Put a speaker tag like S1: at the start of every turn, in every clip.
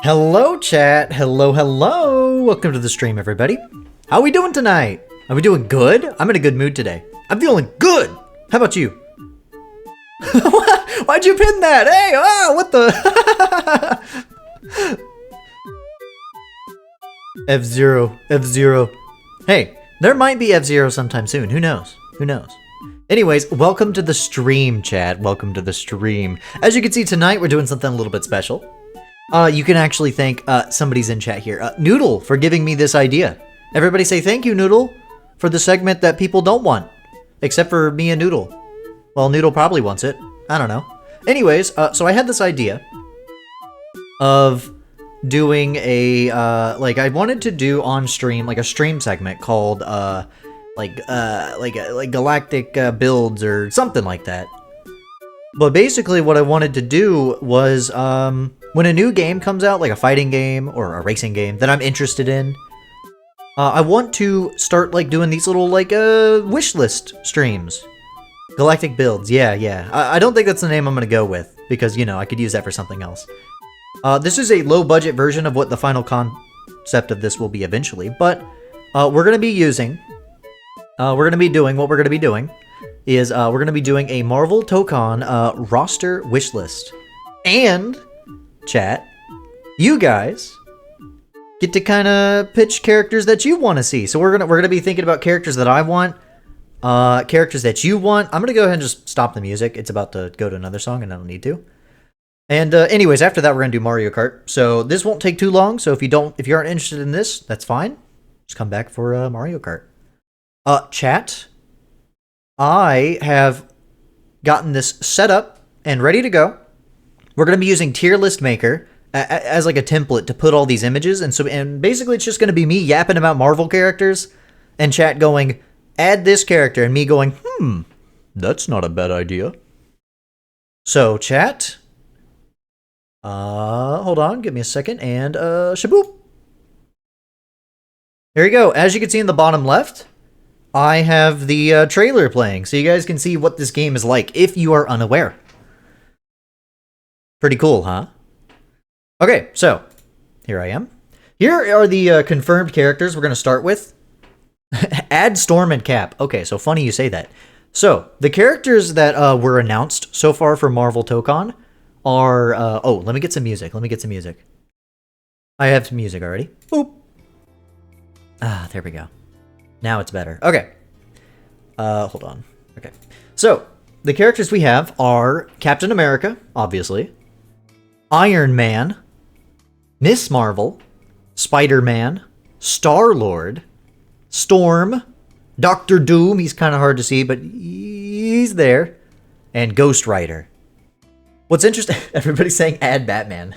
S1: Hello, chat. Hello, hello. Welcome to the stream, everybody. How are we doing tonight? Are we doing good? I'm in a good mood today. I'm feeling good. How about you? Why'd you pin that? Hey, what the? F-Zero, F-Zero. Hey, there might be F-Zero sometime soon. Who knows? Who knows? Anyways, welcome to the stream, chat. Welcome to the stream. As you can see, tonight we're doing something a little bit special. You can actually thank, somebody's in chat here, Noodle, for giving me this idea. Everybody say thank you, Noodle, for the segment that people don't want. Except for me and Noodle. Well, Noodle probably wants it. I don't know. Anyways, so I had this idea of doing a, I wanted to do on stream, like a stream segment called, Galactic builds or something like that. But basically what I wanted to do was, when a new game comes out, like a fighting game or a racing game that I'm interested in, I want to start, like, doing these little, like, wish list streams. Galactic builds, yeah. I don't think that's the name I'm gonna go with, because, you know, I could use that for something else. This is a low-budget version of what the final concept of this will be eventually, but we're gonna be doing a Marvel Tokon roster wish list. And, chat, you guys get to kind of pitch characters that you want to see. So we're gonna be thinking about characters that I want, characters that you want. I'm gonna go ahead and just stop the music. It's about to go to another song, and I don't need to. And anyways, after that, we're gonna do Mario Kart. So this won't take too long. So if you aren't interested in this, that's fine. Just come back for Mario Kart. Chat, I have gotten this set up and ready to go. We're going to be using Tier List Maker as like a template to put all these images. And basically it's just going to be me yapping about Marvel characters and chat going, add this character, and me going, that's not a bad idea. So chat, hold on, give me a second, and shaboop. Here you go. As you can see in the bottom left, I have the trailer playing, so you guys can see what this game is like if you are unaware. Pretty cool, huh? Okay, so here I am. Here are the confirmed characters we're going to start with. Add Storm and Cap. Okay, so funny you say that. So, the characters that were announced so far for Marvel Tokon are... let me get some music. I have some music already. Boop. There we go. Now it's better. Okay. Hold on. Okay. So, the characters we have are Captain America, obviously, Iron Man, Miss Marvel, Spider-Man, Star-Lord, Storm, Doctor Doom, he's kind of hard to see, but he's there, and Ghost Rider. What's interesting, everybody's saying add Batman.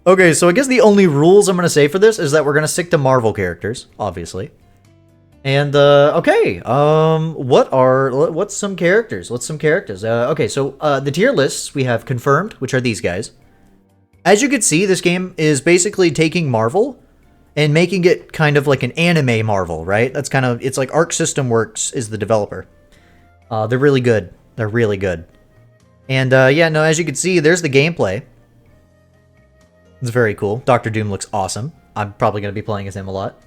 S1: Okay, so I guess the only rules I'm going to say for this is that we're going to stick to Marvel characters, obviously. And, okay, what's some characters? Okay, so, the tier lists we have confirmed, which are these guys. As you can see, this game is basically taking Marvel and making it kind of like an anime Marvel, right? That's kind of, it's like Arc System Works is the developer. They're really good. And, yeah, no, as you can see, there's the gameplay. It's very cool. Doctor Doom looks awesome. I'm probably going to be playing as him a lot.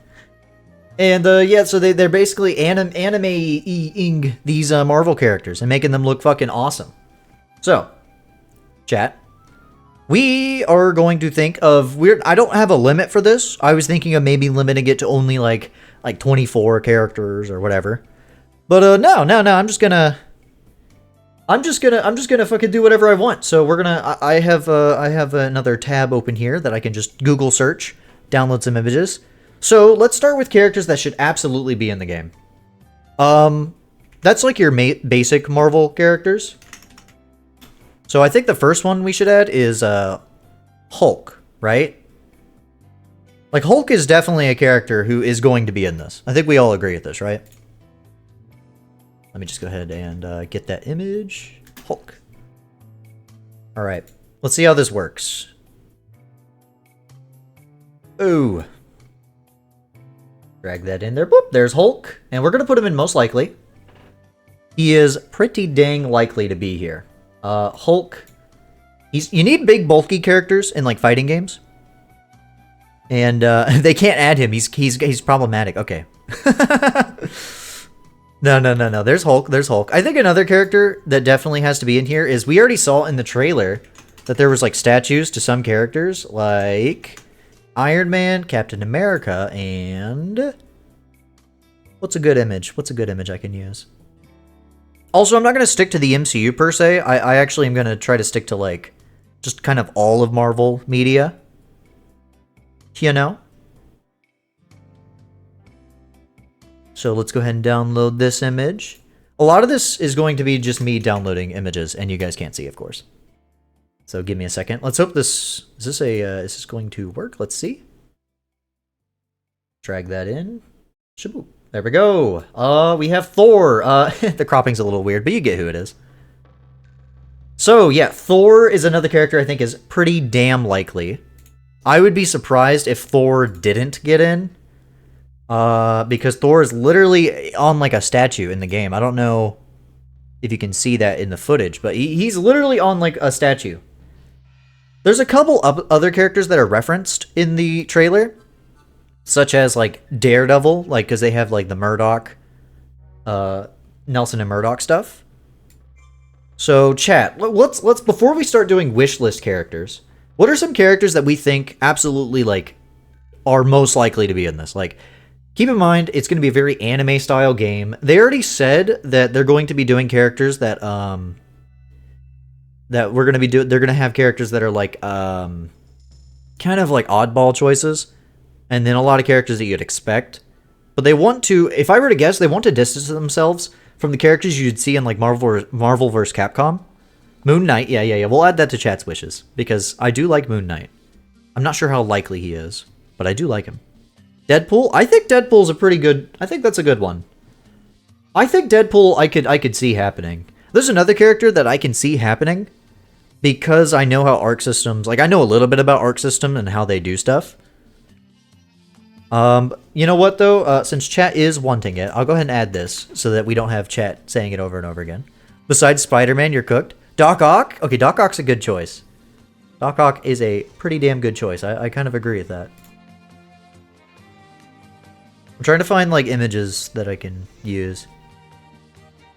S1: And, yeah, so they're basically anime-ing these Marvel characters and making them look fucking awesome. So, chat, we are going to think of... I don't have a limit for this. I was thinking of maybe limiting it to only, like 24 characters or whatever. But, no, I'm just gonna fucking do whatever I want. So we're gonna... I have another tab open here that I can just Google search, download some images. So, let's start with characters that should absolutely be in the game. That's like your basic Marvel characters. So, I think the first one we should add is, Hulk, right? Like, Hulk is definitely a character who is going to be in this. I think we all agree with this, right? Let me just go ahead and, get that image. Hulk. Alright, let's see how this works. Ooh. Drag that in there. Boop, there's Hulk. And we're going to put him in most likely. He is pretty dang likely to be here. Hulk You need big, bulky characters in like fighting games, and they can't add him. He's problematic. Okay. No. There's Hulk. There's Hulk. I think another character that definitely has to be in here is we already saw in the trailer that there was like statues to some characters like Iron Man, Captain America, and what's a good image? What's a good image I can use? Also, I'm not going to stick to the MCU per se. I actually am going to try to stick to like just kind of all of Marvel media. You know? So let's go ahead and download this image. A lot of this is going to be just me downloading images, and you guys can't see, of course. So give me a second. Let's hope this... Is this going to work? Let's see. Drag that in. Shaboop. There we go. We have Thor. The cropping's a little weird, but you get who it is. So, yeah, Thor is another character I think is pretty damn likely. I would be surprised if Thor didn't get in. Because Thor is literally on like a statue in the game. I don't know if you can see that in the footage, but he's literally on like a statue. There's a couple other characters that are referenced in the trailer, such as like Daredevil, like because they have like the Murdoch, Nelson and Murdoch stuff. So chat, let's before we start doing wish list characters, what are some characters that we think absolutely like are most likely to be in this? Like, keep in mind, it's going to be a very anime-style game. They already said that they're going to be doing characters that we're going to be doing. They're going to have characters that are like kind of like oddball choices, and then a lot of characters that you'd expect. But they want to, if I were to guess, they want to distance themselves from the characters you'd see in like Marvel vs. Capcom. Moon Knight, yeah. We'll add that to chat's wishes because I do like Moon Knight. I'm not sure how likely he is, but I do like him. Deadpool? I think Deadpool's a pretty good... I think that's a good one. I think Deadpool I could see happening. There's another character that I can see happening because I know how Arc Systems... Like, I know a little bit about Arc System and how they do stuff. You know what, though? Since chat is wanting it, I'll go ahead and add this so that we don't have chat saying it over and over again. Besides Spider-Man, you're cooked. Doc Ock? Okay, Doc Ock's a good choice. Doc Ock is a pretty damn good choice. I kind of agree with that. I'm trying to find, like, images that I can use.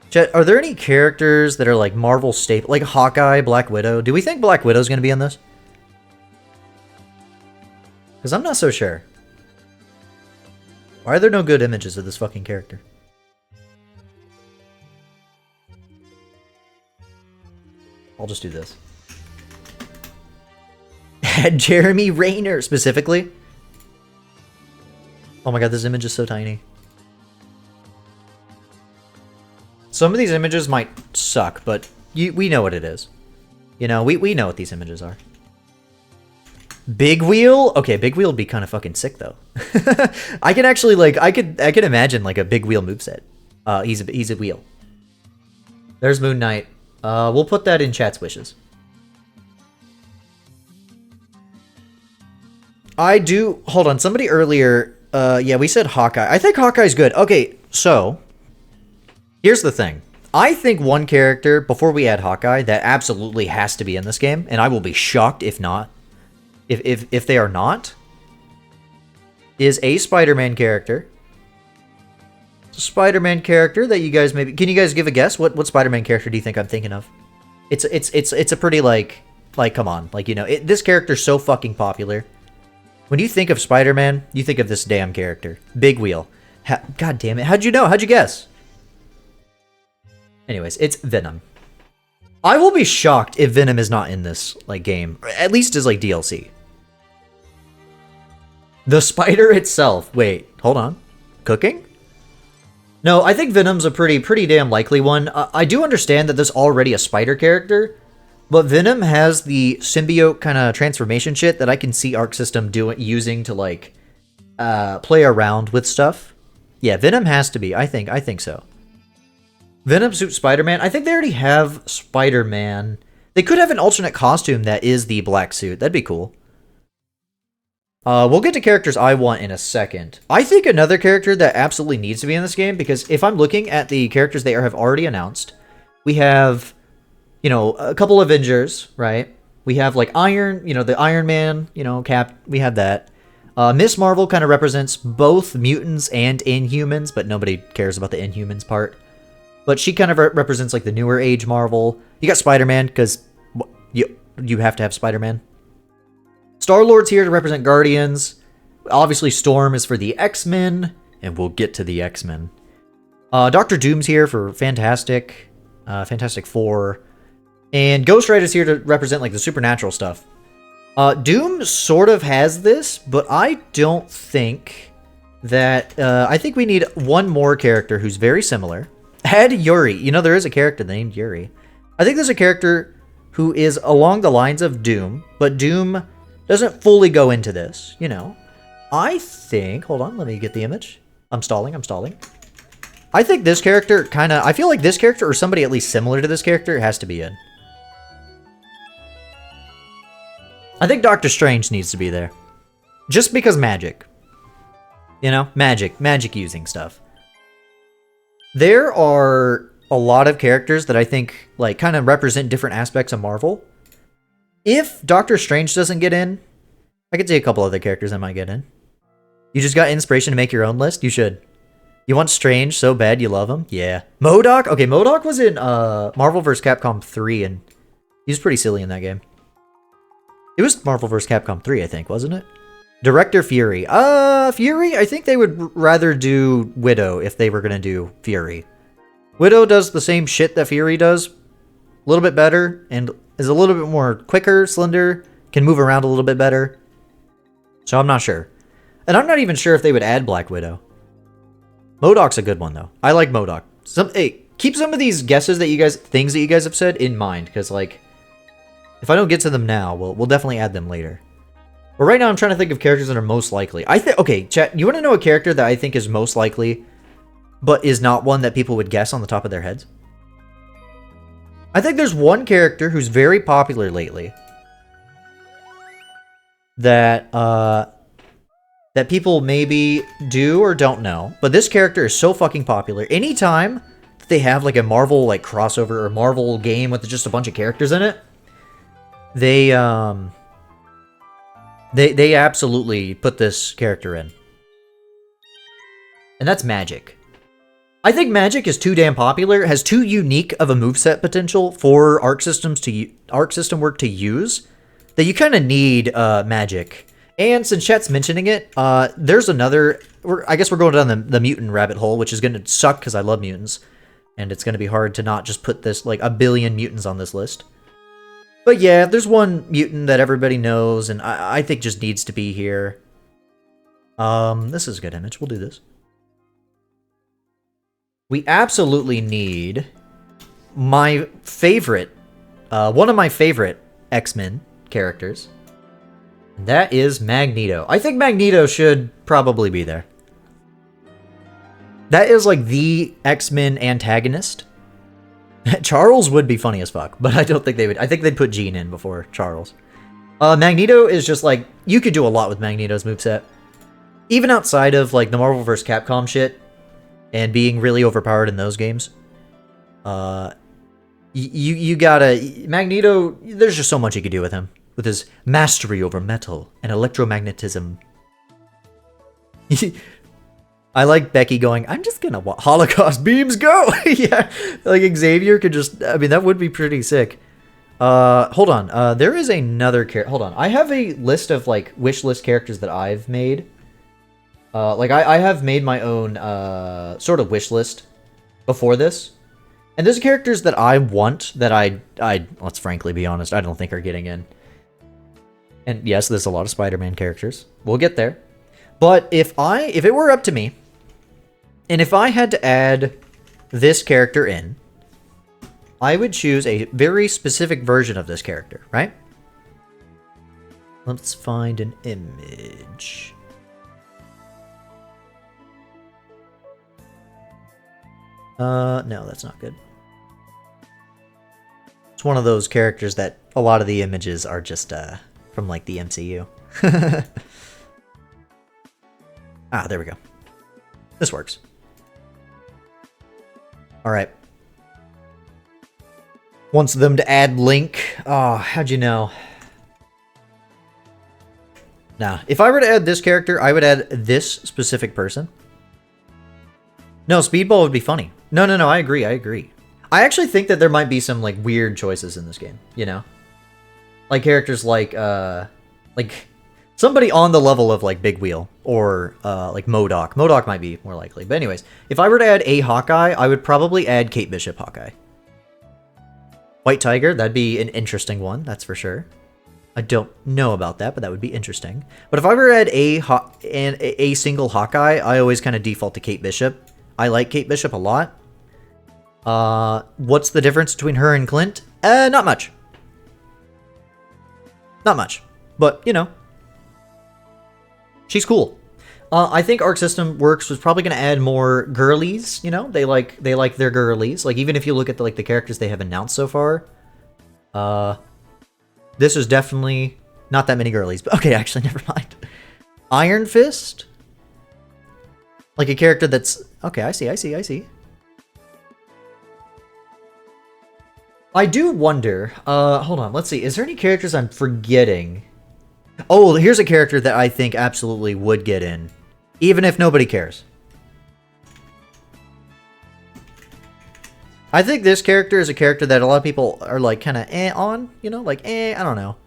S1: Chat, are there any characters that are, like, Marvel staple? Like, Hawkeye, Black Widow? Do we think Black Widow's gonna be in this? Because I'm not so sure. Why are there no good images of this fucking character? I'll just do this. Jeremy Renner, specifically. Oh my god, this image is so tiny. Some of these images might suck, but we know what it is. You know, we know what these images are. Big Wheel? Okay, Big Wheel would be kind of fucking sick, though. I can actually, like, I could imagine, like, a Big Wheel moveset. He's a wheel. There's Moon Knight. We'll put that in chat's wishes. Hold on, somebody earlier, yeah, we said Hawkeye. I think Hawkeye's good. Okay, so, here's the thing. I think one character, before we add Hawkeye, that absolutely has to be in this game, and I will be shocked if not, if they are not, is a Spider-Man character. Spider-Man character that you guys maybe... Can you guys give a guess? What Spider-Man character do you think I'm thinking of? It's a pretty, like, come on. Like, you know, this character's so fucking popular. When you think of Spider-Man, you think of this damn character. Big Wheel. God damn it. How'd you know? How'd you guess? Anyways, it's Venom. I will be shocked if Venom is not in this, like, game. At least as, like, DLC. The spider itself. Wait, hold on. Cooking? No, I think Venom's a pretty damn likely one. I do understand that there's already a spider character, but Venom has the symbiote kind of transformation shit that I can see Arc System using to, like, play around with stuff. Yeah, Venom has to be. I think so. Venom suits Spider-Man. I think they already have Spider-Man. They could have an alternate costume that is the black suit. That'd be cool. We'll get to characters I want in a second. I think another character that absolutely needs to be in this game, because if I'm looking at the characters they have already announced, we have, you know, a couple Avengers, right? We have like Iron, the Iron Man, Cap. We have that. Miss Marvel kind of represents both mutants and Inhumans, but nobody cares about the Inhumans part. But she kind of represents like the newer age Marvel. You got Spider-Man because you have to have Spider-Man. Star-Lord's here to represent Guardians. Obviously, Storm is for the X-Men, and we'll get to the X-Men. Doctor Doom's here for Fantastic Four, and Ghost Rider's here to represent like the supernatural stuff. Doom sort of has this, but I don't think that... I think we need one more character who's very similar. Add Yuri. There is a character named Yuri. I think there's a character who is along the lines of Doom, but Doom doesn't fully go into this, I think... Hold on, let me get the image. I'm stalling. I think this character I feel like this character, or somebody at least similar to this character, has to be in. I think Doctor Strange needs to be there. Just because magic. Magic using stuff. There are a lot of characters that I think, like, kind of represent different aspects of Marvel. If Doctor Strange doesn't get in, I could see a couple other characters that might get in. You just got inspiration to make your own list? You should. You want Strange so bad you love him? Yeah. MODOK? Okay, MODOK was in Marvel vs. Capcom 3, and he was pretty silly in that game. It was Marvel vs. Capcom 3, I think, wasn't it? Director Fury. Fury? I think they would rather do Widow if they were going to do Fury. Widow does the same shit that Fury does. A little bit better, and is a little bit more quicker, slender, can move around a little bit better. So I'm not sure. And I'm not even sure if they would add Black Widow. MODOK's a good one, though. I like MODOK. Keep some of these guesses things that you guys have said in mind, because, like, if I don't get to them now, we'll definitely add them later. But right now, I'm trying to think of characters that are most likely. Okay, chat, you want to know a character that I think is most likely, but is not one that people would guess on the top of their heads? I think there's one character who's very popular lately that people maybe do or don't know. But this character is so fucking popular. Anytime that they have like a Marvel like crossover or Marvel game with just a bunch of characters in it, they absolutely put this character in. And that's Magic. I think Magic is too damn popular, has too unique of a moveset potential for Arc System work to use, that you kind of need Magic. And since chat's mentioning it, there's another... I guess we're going down the mutant rabbit hole, which is going to suck because I love mutants. And it's going to be hard to not just put this, like, a billion mutants on this list. But yeah, there's one mutant that everybody knows, and I think just needs to be here. This is a good image. We'll do this. We absolutely need my favorite, one of my favorite X-Men characters. And that is Magneto. I think Magneto should probably be there. That is like the X-Men antagonist. Charles would be funny as fuck, but I don't think they would. I think they'd put Jean in before Charles. Magneto is just like, you could do a lot with Magneto's moveset. Even outside of like the Marvel vs. Capcom shit, and being really overpowered in those games. You gotta... Magneto, there's just so much you could do with him. With his mastery over metal and electromagnetism. I like Becky going, I'm just gonna... Holocaust beams, go! Yeah, like Xavier could just... I mean, that would be pretty sick. Hold on. There is another character... Hold on. I have a list of, like, wish list characters that I've made. I have made my own, sort of wish list before this. And there's characters that I want that let's frankly be honest, I don't think are getting in. And yes, there's a lot of Spider-Man characters. We'll get there. But if it were up to me, and if I had to add this character in, I would choose a very specific version of this character, right? Let's find an image. No, that's not good. It's one of those characters that a lot of the images are just, from, like, the MCU. Ah, there we go. This works. Alright. Wants them to add Link. Oh, how'd you know? Nah, if I were to add this character, I would add this specific person. No, Speedball would be funny. No, I agree, I actually think that there might be some, like, weird choices in this game, you know? Like, characters like somebody on the level of, like, Big Wheel, or, like, MODOK. MODOK might be more likely, but anyways. If I were to add a Hawkeye, I would probably add Kate Bishop Hawkeye. White Tiger, that'd be an interesting one, that's for sure. I don't know about that, but that would be interesting. But if I were to add a single Hawkeye, I always kind of default to Kate Bishop. I like Kate Bishop a lot. What's the difference between her and Clint? Not much. Not much. But, you know. She's cool. I think Arc System Works was probably going to add more girlies, you know? They like their girlies. Like, even if you look at the characters they have announced so far, this is definitely not that many girlies. But okay, actually, never mind. Iron Fist? Like a character that's... Okay, I see. I do wonder... hold on, let's see. Is there any characters I'm forgetting? Oh, here's a character that I think absolutely would get in. Even if nobody cares. I think this character is a character that a lot of people are, like, kind of on. You know? Like, I don't know.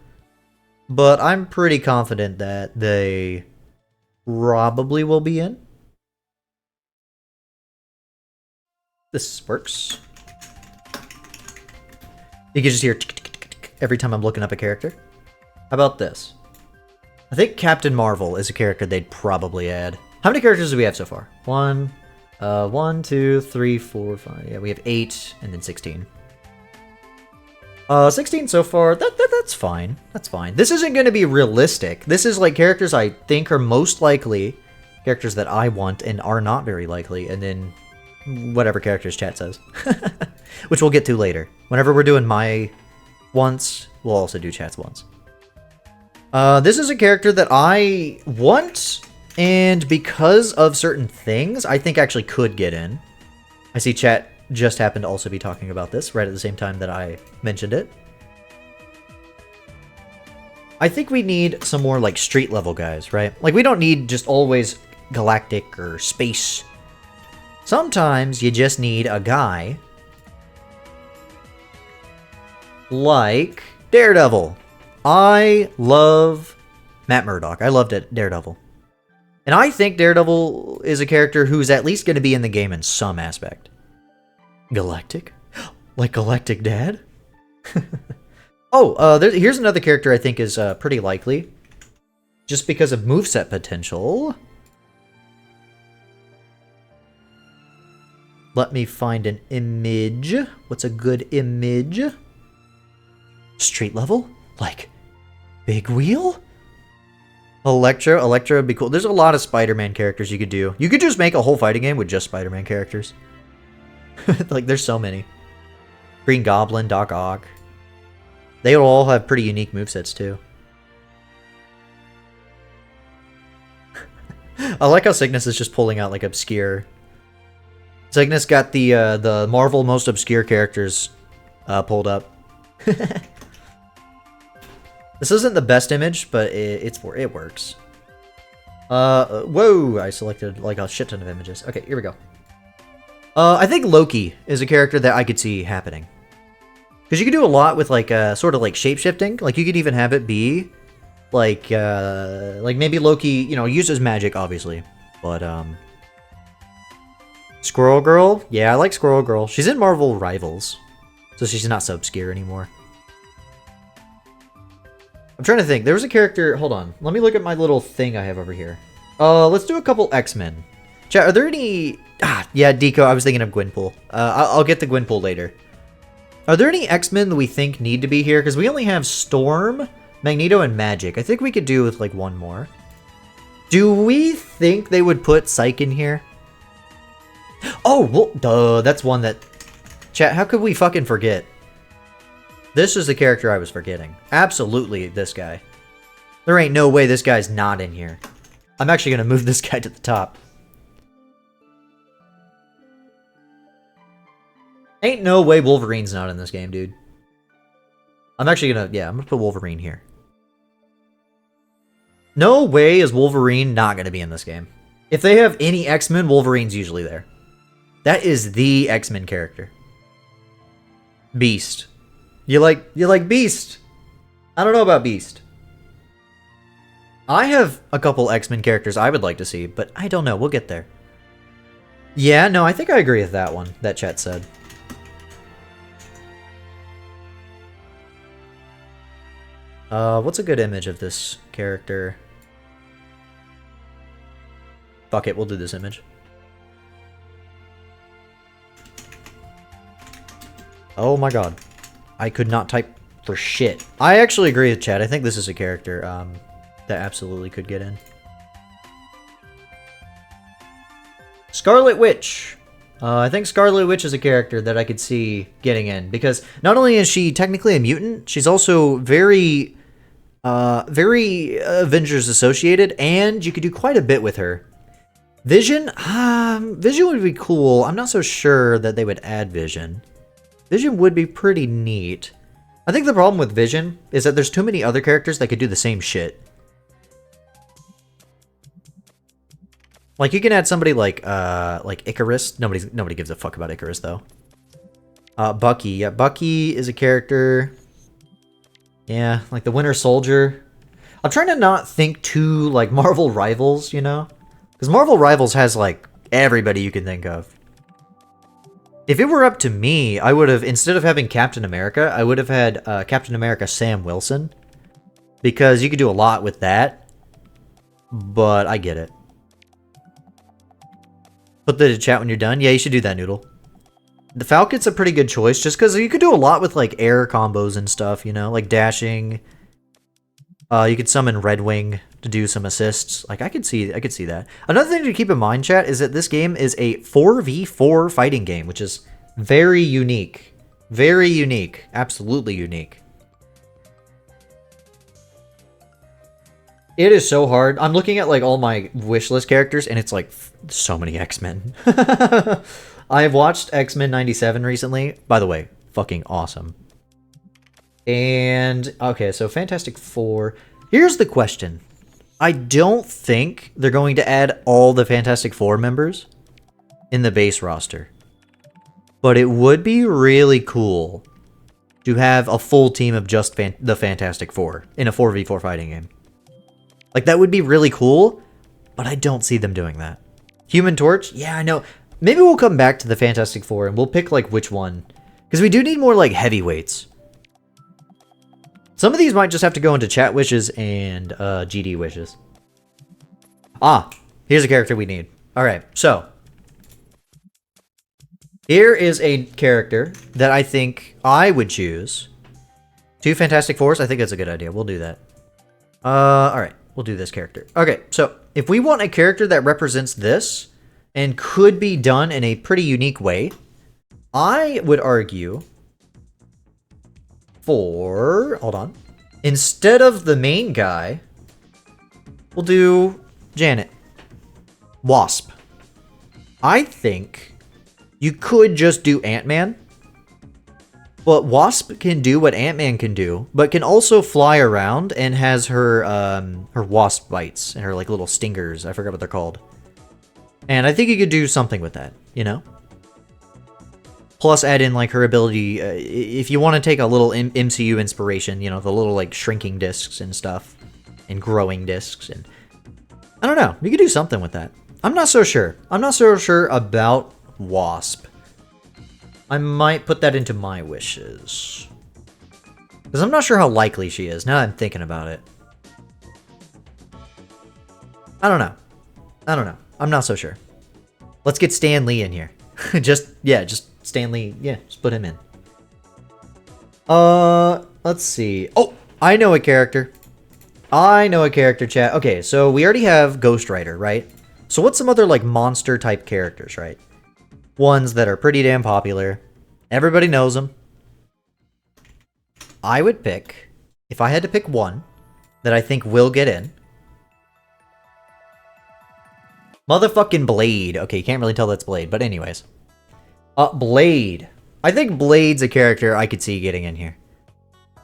S1: But I'm pretty confident that they probably will be in. This works. You can just hear every time I'm looking up a character. How about this? I think Captain Marvel is a character they'd probably add. How many characters do we have so far? 1, 2, 3, 4, 5. Yeah, we have 8 and then 16. 16 so far. That's fine. That's fine. This isn't going to be realistic. This is like characters I think are most likely, characters that I want and are not very likely, and then whatever characters chat says. Which we'll get to later. Whenever we're doing my once, we'll also do chats once. This is a character that I want, and because of certain things, I think actually could get in. I see chat just happened to also be talking about this right at the same time that I mentioned it. I think we need some more, like, street level guys, right? Like, we don't need just always Galactic or Space. Sometimes you just need a guy like Daredevil. I love Matt Murdock. I loved it, Daredevil. And I think Daredevil is a character who's at least going to be in the game in some aspect. Galactic? Like Galactic Dad? Oh, here's another character I think is pretty likely. Just because of moveset potential. Let me find an image. What's a good image? Street level? Like, Big Wheel? Electro would be cool. There's a lot of Spider-Man characters you could do. You could just make a whole fighting game with just Spider-Man characters. Like, there's so many. Green Goblin, Doc Ock. They all have pretty unique movesets, too. I like how Cygnus is just pulling out, like, obscure... Cygnus got the Marvel most obscure characters pulled up. This isn't the best image, but it works. Whoa! I selected like a shit ton of images. Okay, here we go. I think Loki is a character that I could see happening. Because you could do a lot with like sort of like shape-shifting. Like you could even have it be like maybe Loki, you know, uses magic obviously, but Squirrel Girl? Yeah, I like Squirrel Girl. She's in Marvel Rivals, so she's not so obscure anymore. I'm trying to think. There was a character... Hold on. Let me look at my little thing I have over here. Let's do a couple X-Men. Chat, are there any... Ah, yeah, Deco. I was thinking of Gwenpool. I'll get to Gwenpool later. Are there any X-Men that we think need to be here? Because we only have Storm, Magneto, and Magic. I think we could do with, like, one more. Do we think they would put Psyche in here? Oh, well, duh. That's one that... Chat, how could we fucking forget? This is the character I was forgetting. Absolutely this guy. There ain't no way this guy's not in here. I'm actually going to move this guy to the top. Ain't no way Wolverine's not in this game, dude. I'm actually going to... Yeah, I'm going to put Wolverine here. No way is Wolverine not going to be in this game. If they have any X-Men, Wolverine's usually there. That is the X-Men character. Beast. You like Beast? I don't know about Beast. I have a couple X-Men characters I would like to see, but I don't know. We'll get there. Yeah, no, I think I agree with that one, that chat said. What's a good image of this character? Fuck it, we'll do this image. Oh my god. I could not type for shit. I actually agree with chat. I think this is a character that absolutely could get in. Scarlet Witch. I think Scarlet Witch is a character that I could see getting in, because not only is she technically a mutant, she's also very Avengers associated, and you could do quite a bit with her. Vision? Vision would be cool. I'm not so sure that they would add Vision. Vision would be pretty neat. I think the problem with Vision is that there's too many other characters that could do the same shit. Like, you can add somebody like Icarus. Nobody gives a fuck about Icarus, though. Bucky. Yeah, Bucky is a character. Yeah, like the Winter Soldier. I'm trying to not think too, like, Marvel Rivals, you know? Because Marvel Rivals has, like, everybody you can think of. If it were up to me, I would have, instead of having Captain America, I would have had Captain America Sam Wilson. Because you could do a lot with that. But I get it. Put the chat when you're done. Yeah, you should do that, Noodle. The Falcon's a pretty good choice, just because you could do a lot with, like, air combos and stuff, you know? Like dashing. You could summon Red Wing to do some assists. Like, I could see that. Another thing to keep in mind, chat, is that this game is a 4v4 fighting game, which is very unique. Very unique. Absolutely unique. It is so hard. I'm looking at, like, all my wishlist characters, and it's, like, so many X-Men. I've watched X-Men 97 recently. By the way, fucking awesome. And, okay, so Fantastic Four. Here's the question. I don't think they're going to add all the Fantastic Four members in the base roster. But it would be really cool to have a full team of just the Fantastic Four in a 4v4 fighting game. Like, that would be really cool, but I don't see them doing that. Human Torch? Yeah, I know. Maybe we'll come back to the Fantastic Four and we'll pick, like, which one. Because we do need more, like, heavyweights. Some of these might just have to go into chat wishes and GD wishes. Ah, here's a character we need. Alright, so. Here is a character that I think I would choose. 2 Fantastic Fours? I think that's a good idea. We'll do that. Alright, we'll do this character. Okay, so if we want a character that represents this and could be done in a pretty unique way, I would argue for... Hold on. Instead of the main guy, we'll do Janet. Wasp. I think you could just do Ant-Man. But Wasp can do what Ant-Man can do, but can also fly around and has her her wasp bites and her, like, little stingers. I forgot what they're called. And I think you could do something with that, you know? Plus add in, like, her ability, if you want to take a little MCU inspiration, you know, the little, like, shrinking discs and stuff. And growing discs. And I don't know. You could do something with that. I'm not so sure. I'm not so sure about Wasp. I might put that into my wishes. Because I'm not sure how likely she is, now that I'm thinking about it. I don't know. I don't know. I'm not so sure. Let's get Stan Lee in here. just Stan Lee. Yeah, just put him in. Let's see. Oh, I know a character. I know a character, chat. Okay, so we already have Ghost Rider, right? So what's some other, like, monster-type characters, right? Ones that are pretty damn popular. Everybody knows them. I would pick, if I had to pick one that I think will get in. Motherfucking Blade. Okay, you can't really tell that's Blade, but anyways. Blade. I think Blade's a character I could see getting in here.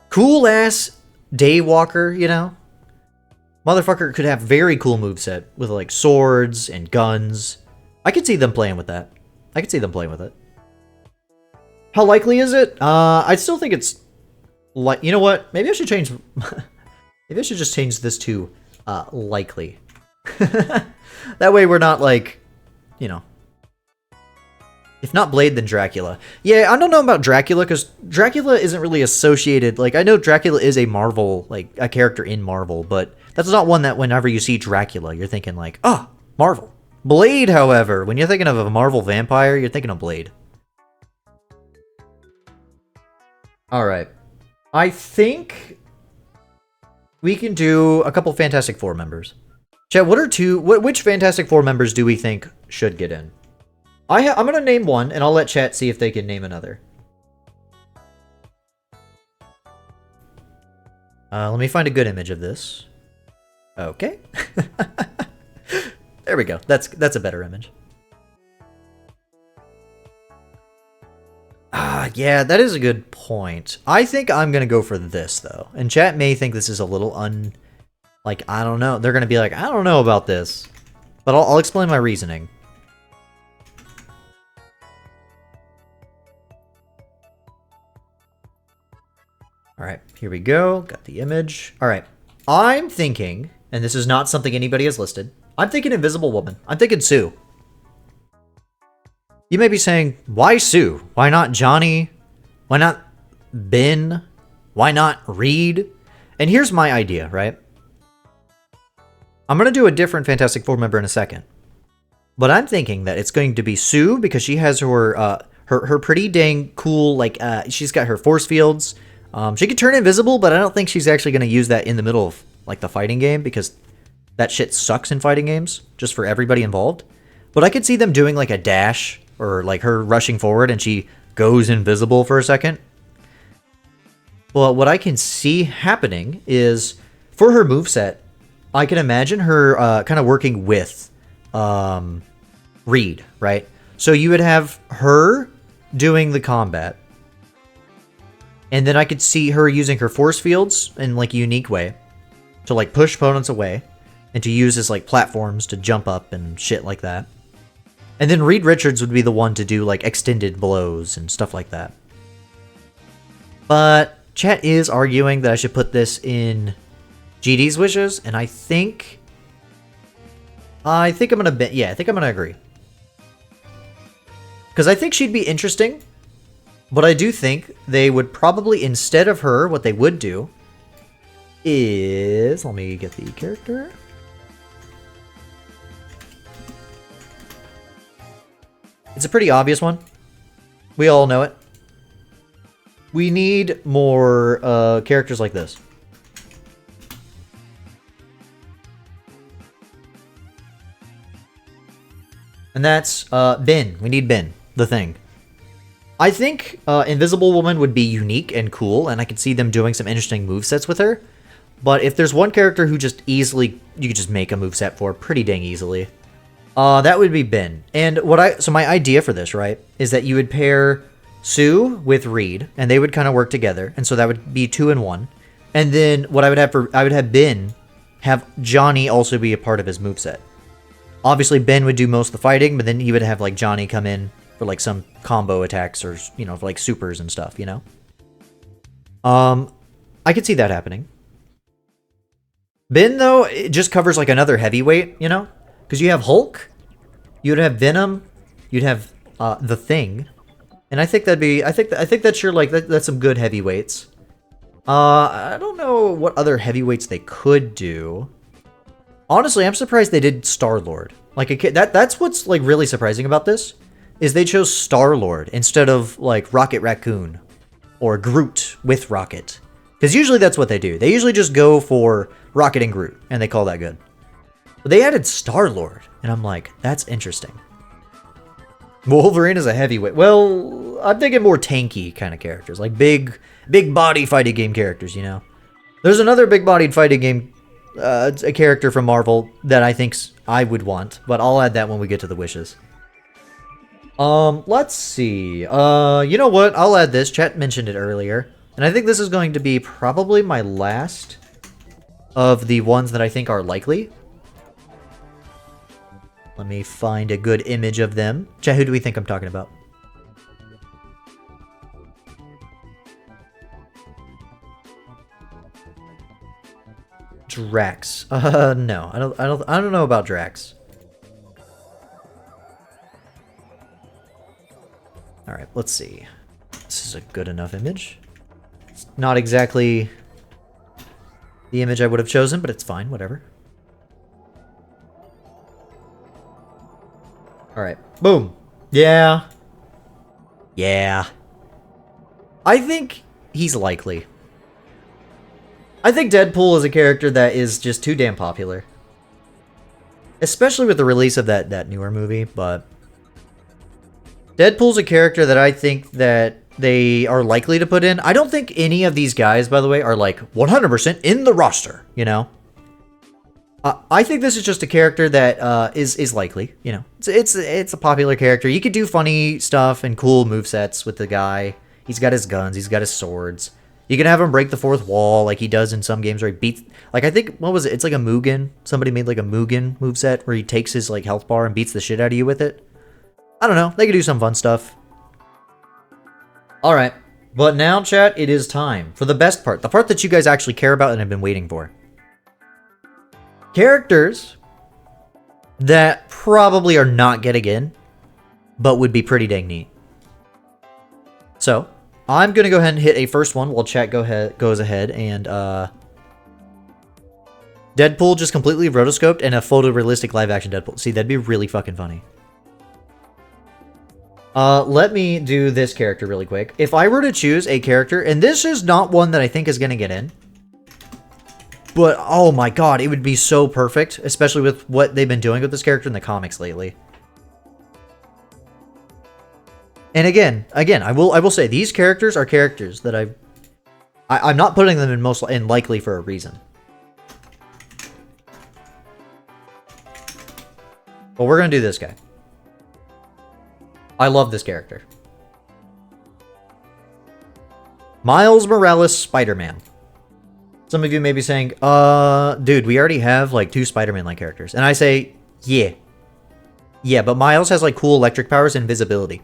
S1: Cool-ass Daywalker, you know? Motherfucker could have very cool moveset with like swords and guns. I could see them playing with that. I could see them playing with it. How likely is it? I still think it's like, you know what? Maybe I should change. Maybe I should just change this to likely. That way we're not like, you know. If not Blade, then Dracula. Yeah, I don't know about Dracula, because Dracula isn't really associated. Like, I know Dracula is a Marvel, like, a character in Marvel, but that's not one that whenever you see Dracula, you're thinking like, oh, Marvel. Blade, however, when you're thinking of a Marvel vampire, you're thinking of Blade. Alright. I think we can do a couple Fantastic Four members. Chat, which Fantastic Four members do we think should get in? I'm gonna name one, and I'll let chat see if they can name another. Let me find a good image of this. Okay. There we go. That's a better image. Yeah, that is a good point. I think I'm gonna go for this, though. And chat may think this is a little like, I don't know. They're gonna be like, I don't know about this. But I'll explain my reasoning. Alright, here we go. Got the image. Alright. I'm thinking, and this is not something anybody has listed, I'm thinking Invisible Woman. I'm thinking Sue. You may be saying, why Sue? Why not Johnny? Why not Ben? Why not Reed? And here's my idea, right? I'm going to do a different Fantastic Four member in a second. But I'm thinking that it's going to be Sue, because she has her pretty dang cool, like, she's got her force fields. She could turn invisible, but I don't think she's actually going to use that in the middle of, like, the fighting game, because that shit sucks in fighting games, just for everybody involved. But I could see them doing, like, a dash, or, like, her rushing forward, and she goes invisible for a second. Well, what I can see happening is, for her moveset, I can imagine her kind of working with Reed, right? So you would have her doing the combat, and then I could see her using her force fields in, like, a unique way to, like, push opponents away and to use as, like, platforms to jump up and shit like that. And then Reed Richards would be the one to do, like, extended blows and stuff like that. But chat is arguing that I should put this in GD's wishes, and I think I'm gonna yeah, I think I'm gonna agree. Because I think she'd be interesting. But I do think they would probably, instead of her, what they would do is... Let me get the character. It's a pretty obvious one. We all know it. We need more characters like this. And that's Ben. We need Ben, the Thing. I think Invisible Woman would be unique and cool, and I could see them doing some interesting movesets with her. But if there's one character who just easily, you could just make a moveset for pretty dang easily, that would be Ben. And so my idea for this, right, is that you would pair Sue with Reed, and they would kind of work together, and so that would be 2 in 1. And then what I would have Ben have Johnny also be a part of his moveset. Obviously, Ben would do most of the fighting, but then he would have, like, Johnny come in for, like, some combo attacks or, you know, for, like, supers and stuff, you know? I could see that happening. Ben, though, it just covers, like, another heavyweight, you know? Because you have Hulk, you'd have Venom, you'd have The Thing, and I think that'd be... I think that's your, like, that's some good heavyweights. I don't know what other heavyweights they could do. Honestly, I'm surprised they did Star-Lord. Like, that's what's, like, really surprising about this. Is they chose Star-Lord instead of, like, Rocket Raccoon or Groot with Rocket. Because usually that's what they do. They usually just go for Rocket and Groot, and they call that good. But they added Star-Lord, and I'm like, that's interesting. Wolverine is a heavyweight. Well, I'm thinking more tanky kind of characters, like big body fighting game characters, you know? There's another big-bodied fighting game a character from Marvel that I think I would want, but I'll add that when we get to the wishes. Let's see. You know what? I'll add this. Chat mentioned it earlier. And I think this is going to be probably my last of the ones that I think are likely. Let me find a good image of them. Chat, who do we think I'm talking about? Drax. No, I don't know about Drax. All right, let's see. This is a good enough image. It's not exactly the image I would have chosen, but it's fine, whatever. All right, boom. Yeah. Yeah. I think he's likely. I think Deadpool is a character that is just too damn popular. Especially with the release of that newer movie, but Deadpool's a character that I think that they are likely to put in. I don't think any of these guys, by the way, are like 100% in the roster, you know? I think this is just a character that is likely, you know? It's a popular character. You could do funny stuff and cool movesets with the guy. He's got his guns, he's got his swords. You can have him break the fourth wall like he does in some games where he beats... Like, I think, what was it? It's like a Mugen. Somebody made like a Mugen moveset where he takes his like health bar and beats the shit out of you with it. I don't know. They could do some fun stuff. Alright. But now, chat, it is time for the best part. The part that you guys actually care about and have been waiting for. Characters that probably are not getting in, but would be pretty dang neat. So... I'm going to go ahead and hit a first one while chat goes ahead and, Deadpool just completely rotoscoped and a photorealistic live-action Deadpool. See, that'd be really fucking funny. Let me do this character really quick. If I were to choose a character, and this is not one that I think is going to get in, but, oh my god, it would be so perfect, especially with what they've been doing with this character in the comics lately. And again, I will say these characters are characters that I'm not putting them in likely for a reason. But we're gonna do this guy. I love this character. Miles Morales Spider-Man. Some of you may be saying, dude, we already have like 2 Spider-Man-like characters. And I say, yeah. Yeah, but Miles has like cool electric powers and invisibility.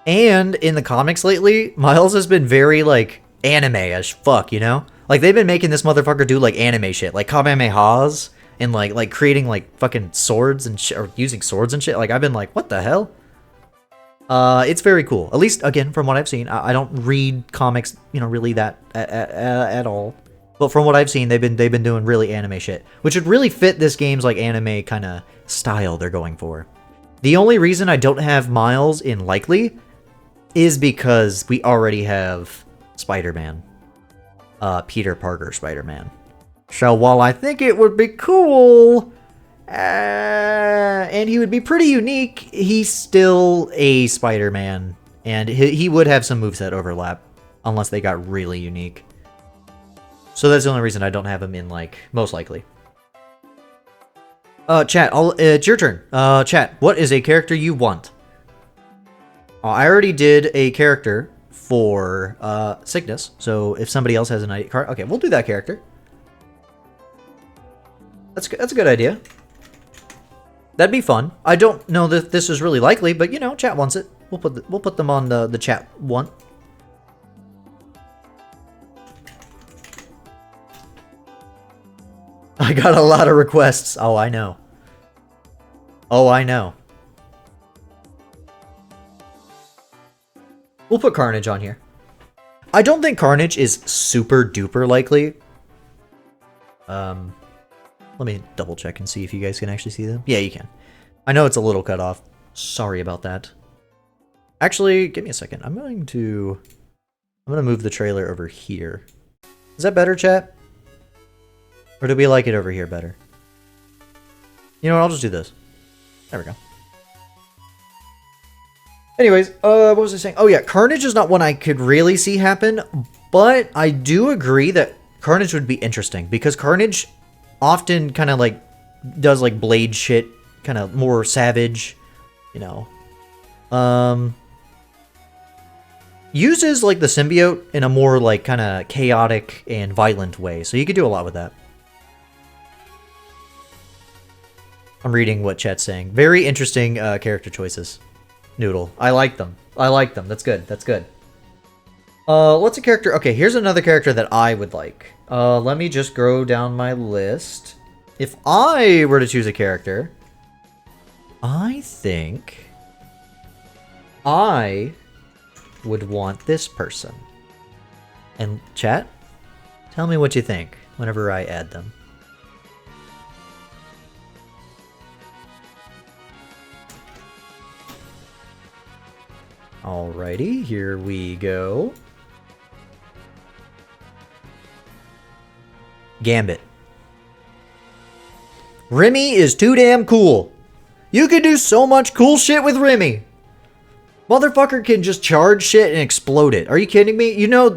S1: And in the comics lately, Miles has been very, like, anime as fuck, you know? Like, they've been making this motherfucker do, like, anime shit. Like, Kamehamehas and, like creating, like, fucking swords and shit. Or using swords and shit. Like, I've been like, what the hell? It's very cool. At least, again, from what I've seen. I don't read comics, you know, really that at all. But from what I've seen, they've been doing really anime shit. Which would really fit this game's, like, anime kind of style they're going for. The only reason I don't have Miles in likely... is because we already have Spider-Man. Peter Parker Spider-Man. So while I think it would be cool, and he would be pretty unique, he's still a Spider-Man. And he would have some moveset overlap, unless they got really unique. So that's the only reason I don't have him in, like, most likely. Chat, it's your turn. Chat, what is a character you want? I already did a character for Sickness, so if somebody else has an ID card... Okay, we'll do that character. That's a good idea. That'd be fun. I don't know that this is really likely, but, you know, chat wants it. We'll put them on the chat one. I got a lot of requests. Oh, I know. Oh, I know. We'll put Carnage on here. I don't think Carnage is super duper likely. Let me double check and see if you guys can actually see them. Yeah, you can. I know it's a little cut off. Sorry about that. Actually, give me a second. I'm gonna move the trailer over here. Is that better, chat? Or do we like it over here better? You know what? I'll just do this. There we go. Anyways, what was I saying? Oh yeah, Carnage is not one I could really see happen, but I do agree that Carnage would be interesting, because Carnage often kind of like does like blade shit, kind of more savage, you know. uses like the symbiote in a more like kind of chaotic and violent way. So you could do a lot with that. I'm reading what chat's saying. Very interesting character choices. Noodle. I like them. I like them. That's good. That's good. What's a character? Okay, here's another character that I would like. Let me just go down my list. If I were to choose a character, I think I would want this person. And chat, tell me what you think whenever I add them. Alrighty, here we go. Gambit. Remy is too damn cool. You can do so much cool shit with Remy. Motherfucker can just charge shit and explode it. Are you kidding me? You know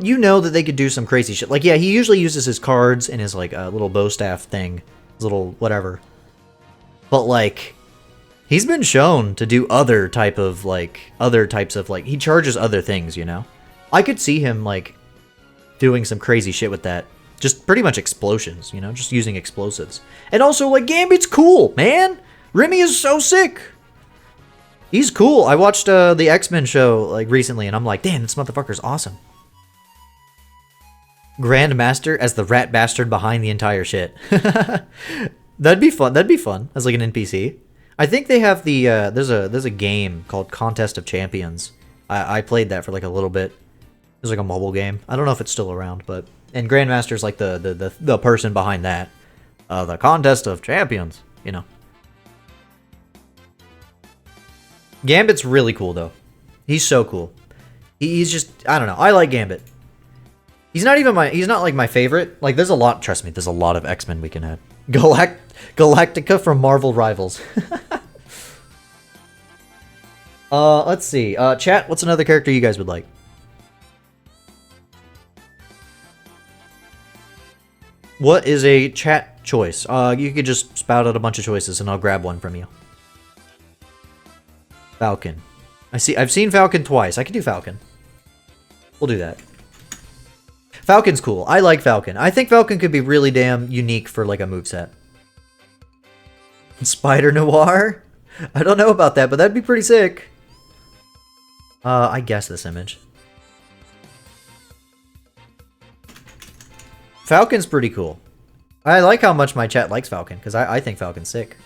S1: that they could do some crazy shit. Like, yeah, he usually uses his cards and his, like, little bow staff thing. His little whatever. But, like, he's been shown to do other types of, like, he charges other things, you know? I could see him, like, doing some crazy shit with that. Just pretty much explosions, you know? Just using explosives. And also, like, Gambit's cool, man! Remy is so sick! He's cool. I watched the X-Men show, like, recently, and I'm like, damn, this motherfucker's awesome. Grandmaster as the rat bastard behind the entire shit. That'd be fun. That'd be fun as, like, an NPC. I think they have the, there's a game called Contest of Champions. I played that for, like, a little bit. It was, like, a mobile game. I don't know if it's still around, but... And Grandmaster's, like, the person behind that. The Contest of Champions, you know. Gambit's really cool, though. He's so cool. He's just, I don't know. I like Gambit. He's not like my favorite. Like, there's a lot, trust me, there's a lot of X-Men we can add. Galactica from Marvel Rivals. Let's see. Chat, what's another character you guys would like? What is a chat choice? You could just spout out a bunch of choices and I'll grab one from you. Falcon. I've seen Falcon twice. I can do Falcon. We'll do that. Falcon's cool. I like Falcon. I think Falcon could be really damn unique for like a moveset. Spider Noir? I don't know about that, but that'd be pretty sick. I guess this image. Falcon's pretty cool. I like how much my chat likes Falcon, because I think Falcon's sick.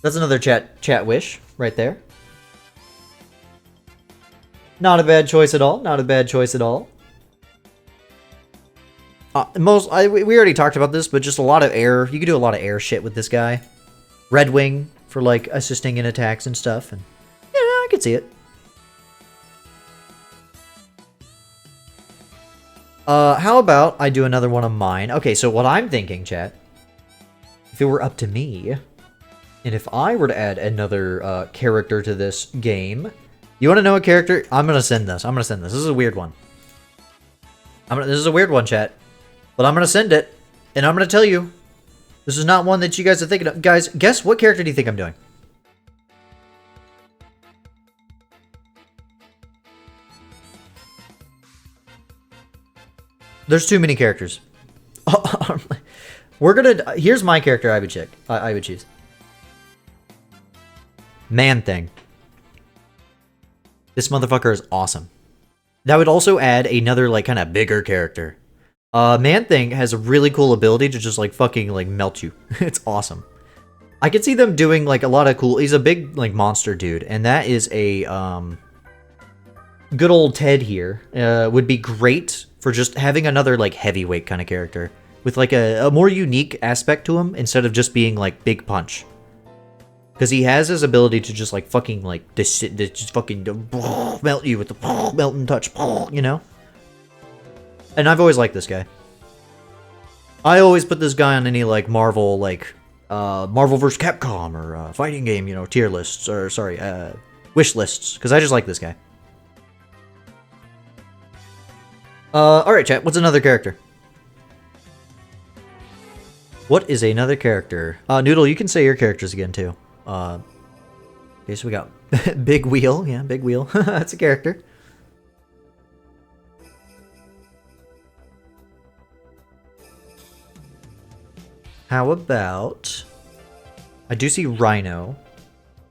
S1: That's another chat wish right there. Not a bad choice at all. Not a bad choice at all. We already talked about this, but just a lot of air. You could do a lot of air shit with this guy. Red Wing for like assisting in attacks and stuff, and yeah, I could see it. How about I do another one of mine? Okay, so what I'm thinking, chat, if it were up to me, and if I were to add another character to this game, you want to know a character? I'm gonna send this. This is a weird one. This is a weird one, chat. But I'm gonna send it, and I'm gonna tell you, this is not one that you guys are thinking of. Guys, guess what character do you think I'm doing? There's too many characters. Here's my character I would choose. Man-Thing. This motherfucker is awesome. That would also add another, like, kind of bigger character. Man-Thing has a really cool ability to just, like, fucking, like, melt you. It's awesome. I could see them doing, like, a lot of cool... He's a big, like, monster dude. And that is a, good old Ted here. Would be great for just having another, like, heavyweight kind of character. With, like, a more unique aspect to him instead of just being, like, big punch. Because he has his ability to just, like, fucking, like, just fucking melt you with the melt and touch, you know? And I've always liked this guy. I always put this guy on any, like, Marvel, like, Marvel vs. Capcom or fighting game, you know, tier lists, or, sorry, wish lists. Because I just like this guy. Alright, chat, what's another character? What is another character? Noodle, you can say your characters again, too. Okay, so we got Big Wheel. Yeah, Big Wheel. That's a character. How about... I do see Rhino.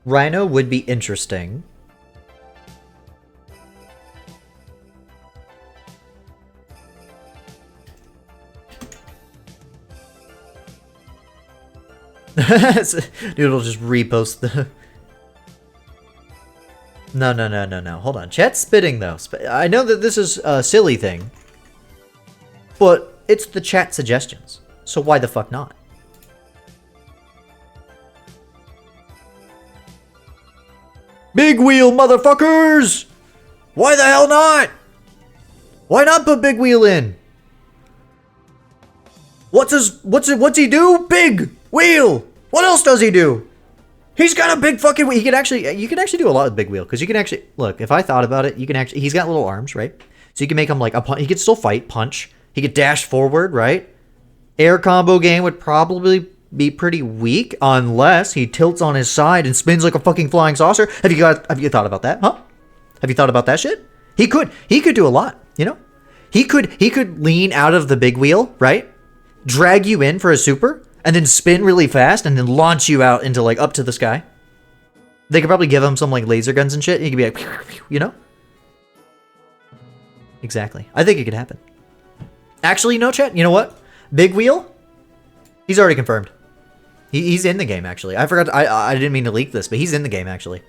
S1: Rhino would be interesting. Dude, it'll just repost the... No. Hold on. Chat's spitting, though. I know that this is a silly thing. But it's the chat suggestions. So why the fuck not? Big Wheel, motherfuckers! Why the hell not? Why not put Big Wheel in? What's he do? Big Wheel! What else does he do? He's got a big fucking wheel. You can actually do a lot with Big Wheel, because you can actually, look, if I thought about it, you can actually, he's got little arms, right? So you can make him like he could still fight, punch. He could dash forward, right? Air combo game would probably be pretty weak unless he tilts on his side and spins like a fucking flying saucer. Have you thought about that? Huh? Have you thought about that shit? He could do a lot, you know? He could lean out of the Big Wheel, right? Drag you in for a super and then spin really fast and then launch you out into like up to the sky. They could probably give him some like laser guns and shit. He could be like, you know? Exactly. I think it could happen. Actually, no, chat. You know what? Big Wheel? He's already confirmed. He's in the game, actually. I forgot. I didn't mean to leak this, but he's in the game, actually.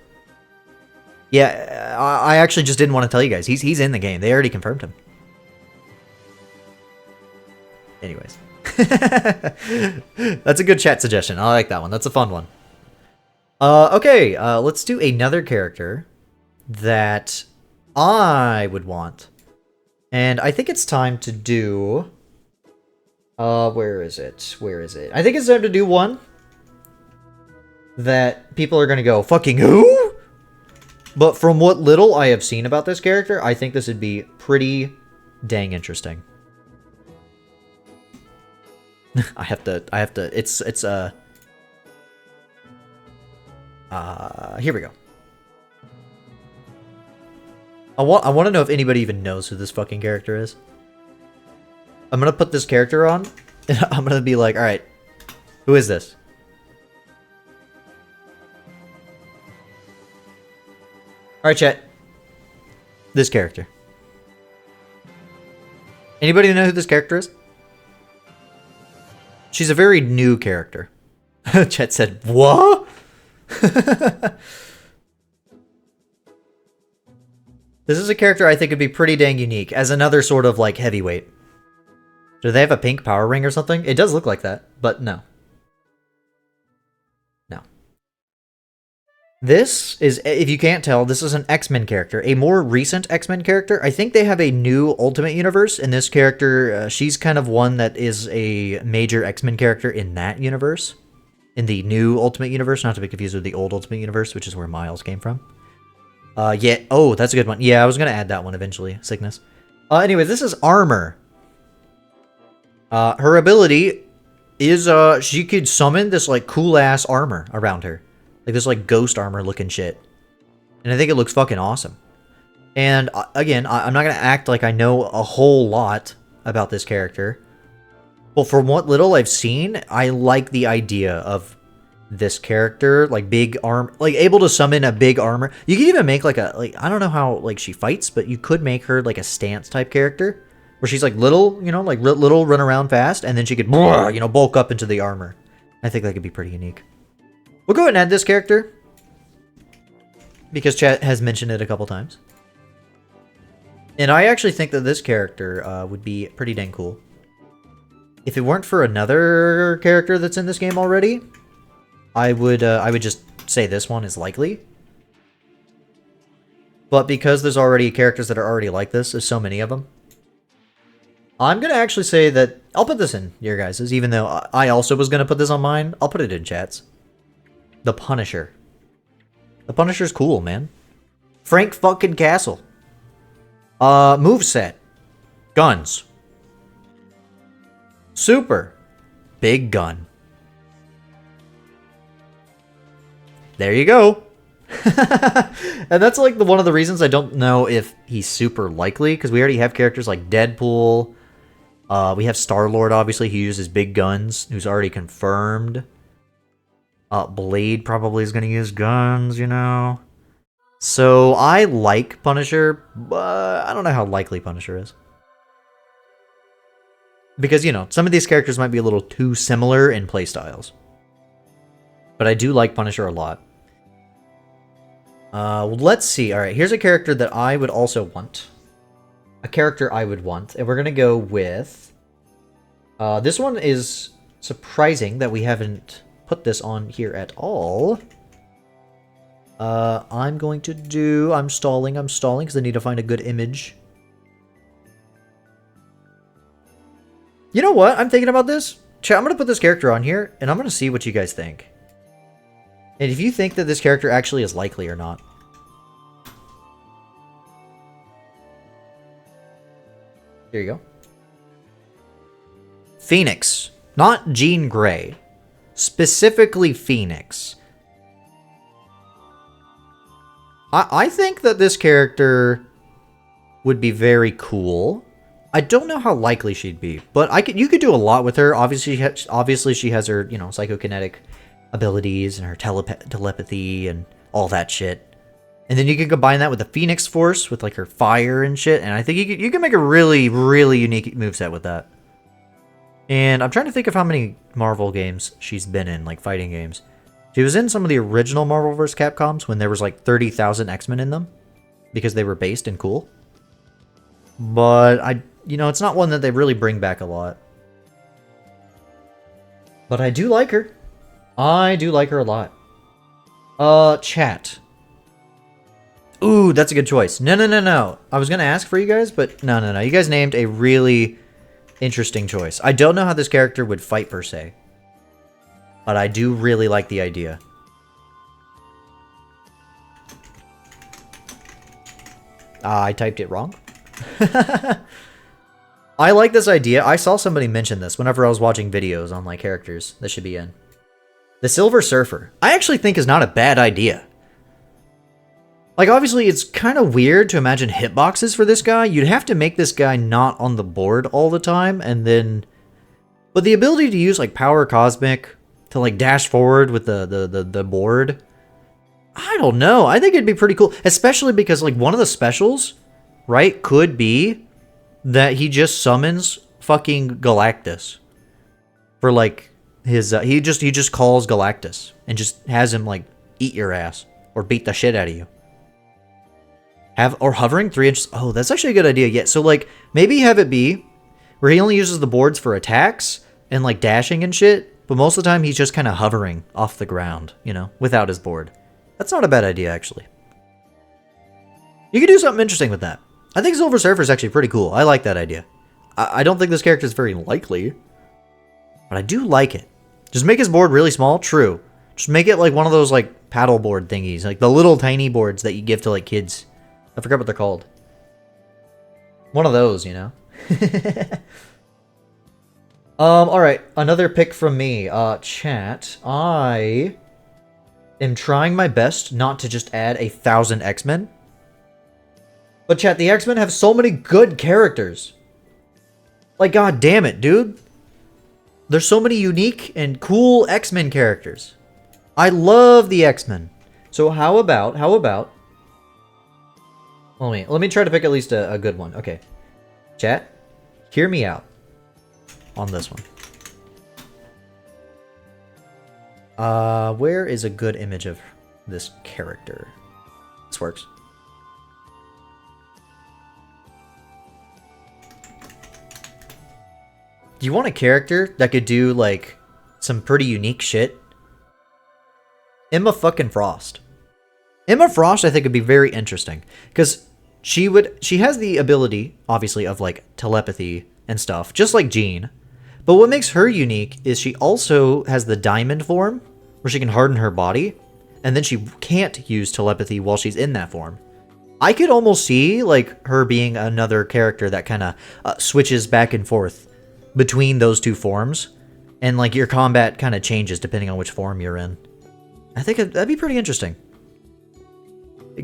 S1: Yeah, I actually just didn't want to tell you guys. He's in the game. They already confirmed him. Anyways. That's a good chat suggestion. I like that one. That's a fun one. Okay, let's do another character that I would want. And I think it's time to do... where is it? I think it's time to do one that people are going to go, fucking who? But from what little I have seen about this character, I think this would be pretty dang interesting. I have to, here we go. I want to know if anybody even knows who this fucking character is. I'm gonna put this character on, and I'm gonna be like, alright, who is this? Alright, chat. This character. Anybody know who this character is? She's a very new character. Chat said, what? This is a character I think would be pretty dang unique as another sort of like heavyweight. Do they have a pink power ring or something? It does look like that, but no. No. This is, if you can't tell, this is an X-Men character. A more recent X-Men character. I think they have a new Ultimate Universe, and this character, she's kind of one that is a major X-Men character in that universe. In the new Ultimate Universe, not to be confused with the old Ultimate Universe, which is where Miles came from. Yeah, oh, that's a good one. Yeah, I was going to add that one eventually. Sickness. Anyways, this is Armor. Her ability is, she could summon this, like, cool-ass armor around her. Like, this, like, ghost armor looking shit. And I think it looks fucking awesome. And, again, I'm not gonna act like I know a whole lot about this character. But from what little I've seen, I like the idea of this character, like, big arm, like, able to summon a big armor. You could even make, like, I don't know how, like, she fights, but you could make her, like, a stance-type character. Where she's like little, you know, like little, run around fast, and then she could, you know, bulk up into the armor. I think that could be pretty unique. We'll go ahead and add this character. Because chat has mentioned it a couple times. And I actually think that this character would be pretty dang cool. If it weren't for another character that's in this game already, I would just say this one is likely. But because there's already characters that are already like this, there's so many of them. I'm going to actually say that I'll put this in your guys's, even though I also was going to put this on mine. I'll put it in chats. The Punisher. The Punisher's cool, man. Frank fucking Castle. Moveset. Guns. Super. Big gun. There you go. And that's like one of the reasons I don't know if he's super likely, because we already have characters like Deadpool. We have Star-Lord, obviously. He uses big guns, who's already confirmed. Blade probably is going to use guns, you know. So I like Punisher, but I don't know how likely Punisher is. Because, you know, some of these characters might be a little too similar in playstyles. But I do like Punisher a lot. Let's see. Alright, here's a character that I would also want. A character I would want. And we're going to go with... this one is surprising that we haven't put this on here at all. I'm going to do... I'm stalling because I need to find a good image. You know what? I'm thinking about this. Chat, I'm going to put this character on here, and I'm going to see what you guys think. And if you think that this character actually is likely or not. Here you go. Phoenix. Not Jean Grey. Specifically Phoenix. I think that this character would be very cool. I don't know how likely she'd be, but you could do a lot with her. Obviously she has her, you know, psychokinetic abilities and her telepathy and all that shit. And then you can combine that with the Phoenix Force with like her fire and shit, and I think you can make a really, really unique moveset with that. And I'm trying to think of how many Marvel games she's been in, like fighting games. She was in some of the original Marvel vs. Capcoms when there was like 30,000 X-Men in them because they were based and cool. But you know, it's not one that they really bring back a lot. But I do like her. I do like her a lot. Chat. Ooh, that's a good choice. No. I was gonna ask for you guys, but no. You guys named a really interesting choice. I don't know how this character would fight per se, but I do really like the idea. I typed it wrong. I like this idea. I saw somebody mention this whenever I was watching videos on like characters that should be in. The Silver Surfer. I actually think is not a bad idea. Like, obviously, it's kind of weird to imagine hitboxes for this guy. You'd have to make this guy not on the board all the time, and then... But the ability to use, like, Power Cosmic to, like, dash forward with the board... I don't know. I think it'd be pretty cool. Especially because, like, one of the specials, right, could be that he just summons fucking Galactus. For, like, his... he just calls Galactus and just has him, like, eat your ass. Or beat the shit out of you. Or hovering 3 inches. Oh, that's actually a good idea. Yeah, so like maybe have it be where he only uses the boards for attacks and like dashing and shit, but most of the time he's just kind of hovering off the ground, you know, without his board. That's not a bad idea, actually. You could do something interesting with that. I think Silver Surfer is actually pretty cool. I like that idea. I don't think this character is very likely, but I do like it. Just make his board really small. True. Just make it like one of those like paddle board thingies, like the little tiny boards that you give to like kids. I forgot what they're called. One of those, you know? Alright. Another pick from me. Chat. I am trying my best not to just add 1,000 X-Men. But chat, the X-Men have so many good characters. Like, god damn it, dude. There's so many unique and cool X-Men characters. I love the X-Men. So how about... Let me try to pick at least a good one. Okay. Chat, hear me out on this one. Where is a good image of this character? This works. Do you want a character that could do, like, some pretty unique shit? Emma fucking Frost. Emma Frost, I think, would be very interesting. Because she has the ability, obviously, of, like, telepathy and stuff, just like Jean. But what makes her unique is she also has the diamond form, where she can harden her body, and then she can't use telepathy while she's in that form. I could almost see, like, her being another character that kind of switches back and forth between those two forms, and, like, your combat kind of changes depending on which form you're in. I think that'd be pretty interesting.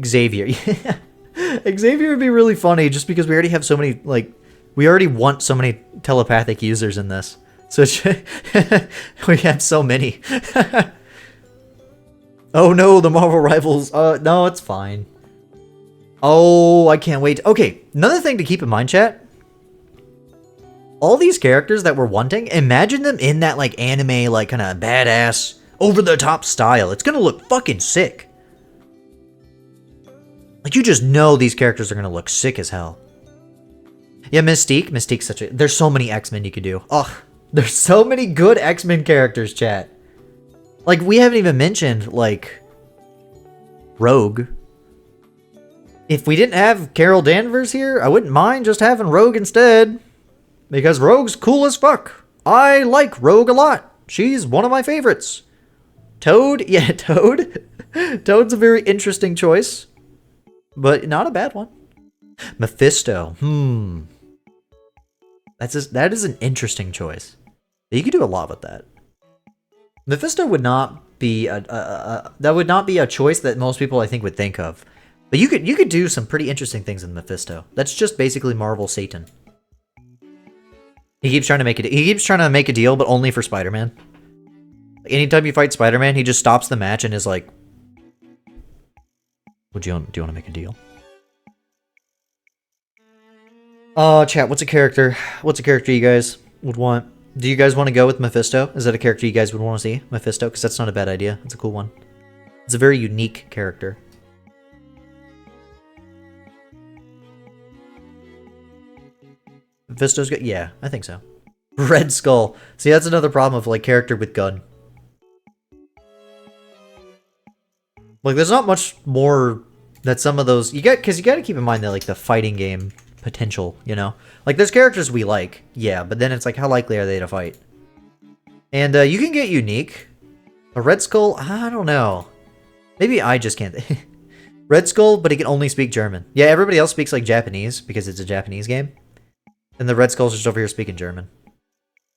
S1: Xavier. Xavier would be really funny just because we already have so many, like, we already want so many telepathic users in this. So we have so many. Oh no, the Marvel Rivals. No, it's fine. Oh, I can't wait. Okay, another thing to keep in mind, chat. All these characters that we're wanting, imagine them in that, like, anime, like, kind of badass, over-the-top style. It's gonna look fucking sick. Like, you just know these characters are gonna look sick as hell. Yeah, Mystique. Mystique's such a... There's so many X-Men you could do. Ugh. There's so many good X-Men characters, chat. Like, we haven't even mentioned, like, Rogue. If we didn't have Carol Danvers here, I wouldn't mind just having Rogue instead. Because Rogue's cool as fuck. I like Rogue a lot. She's one of my favorites. Toad? Yeah, Toad. Toad's a very interesting choice. But not a bad one. Mephisto. That is an interesting choice. You could do a lot with that. Mephisto would not be that would not be a choice that most people I think would think of. But you could do some pretty interesting things in Mephisto. That's just basically Marvel Satan. He keeps trying to make it. He keeps trying to make a deal, but only for Spider-Man. Like, anytime you fight Spider-Man, he just stops the match and is like, do you want to make a deal? Chat, what's a character? What's a character you guys would want? Do you guys want to go with Mephisto? Is that a character you guys would want to see? Mephisto? Because that's not a bad idea. It's a cool one. It's a very unique character. Mephisto's good? Yeah, I think so. Red Skull. See, that's another problem of, like, character with gun. Like, there's not much more that some of those... Because you got to keep in mind that, like, the fighting game potential, you know? Like, there's characters we like, yeah, but then it's like, how likely are they to fight? And you can get unique. A Red Skull? I don't know. Maybe I just can't... Red Skull, but he can only speak German. Yeah, everybody else speaks, like, Japanese, because it's a Japanese game. And the Red Skull's just over here speaking German.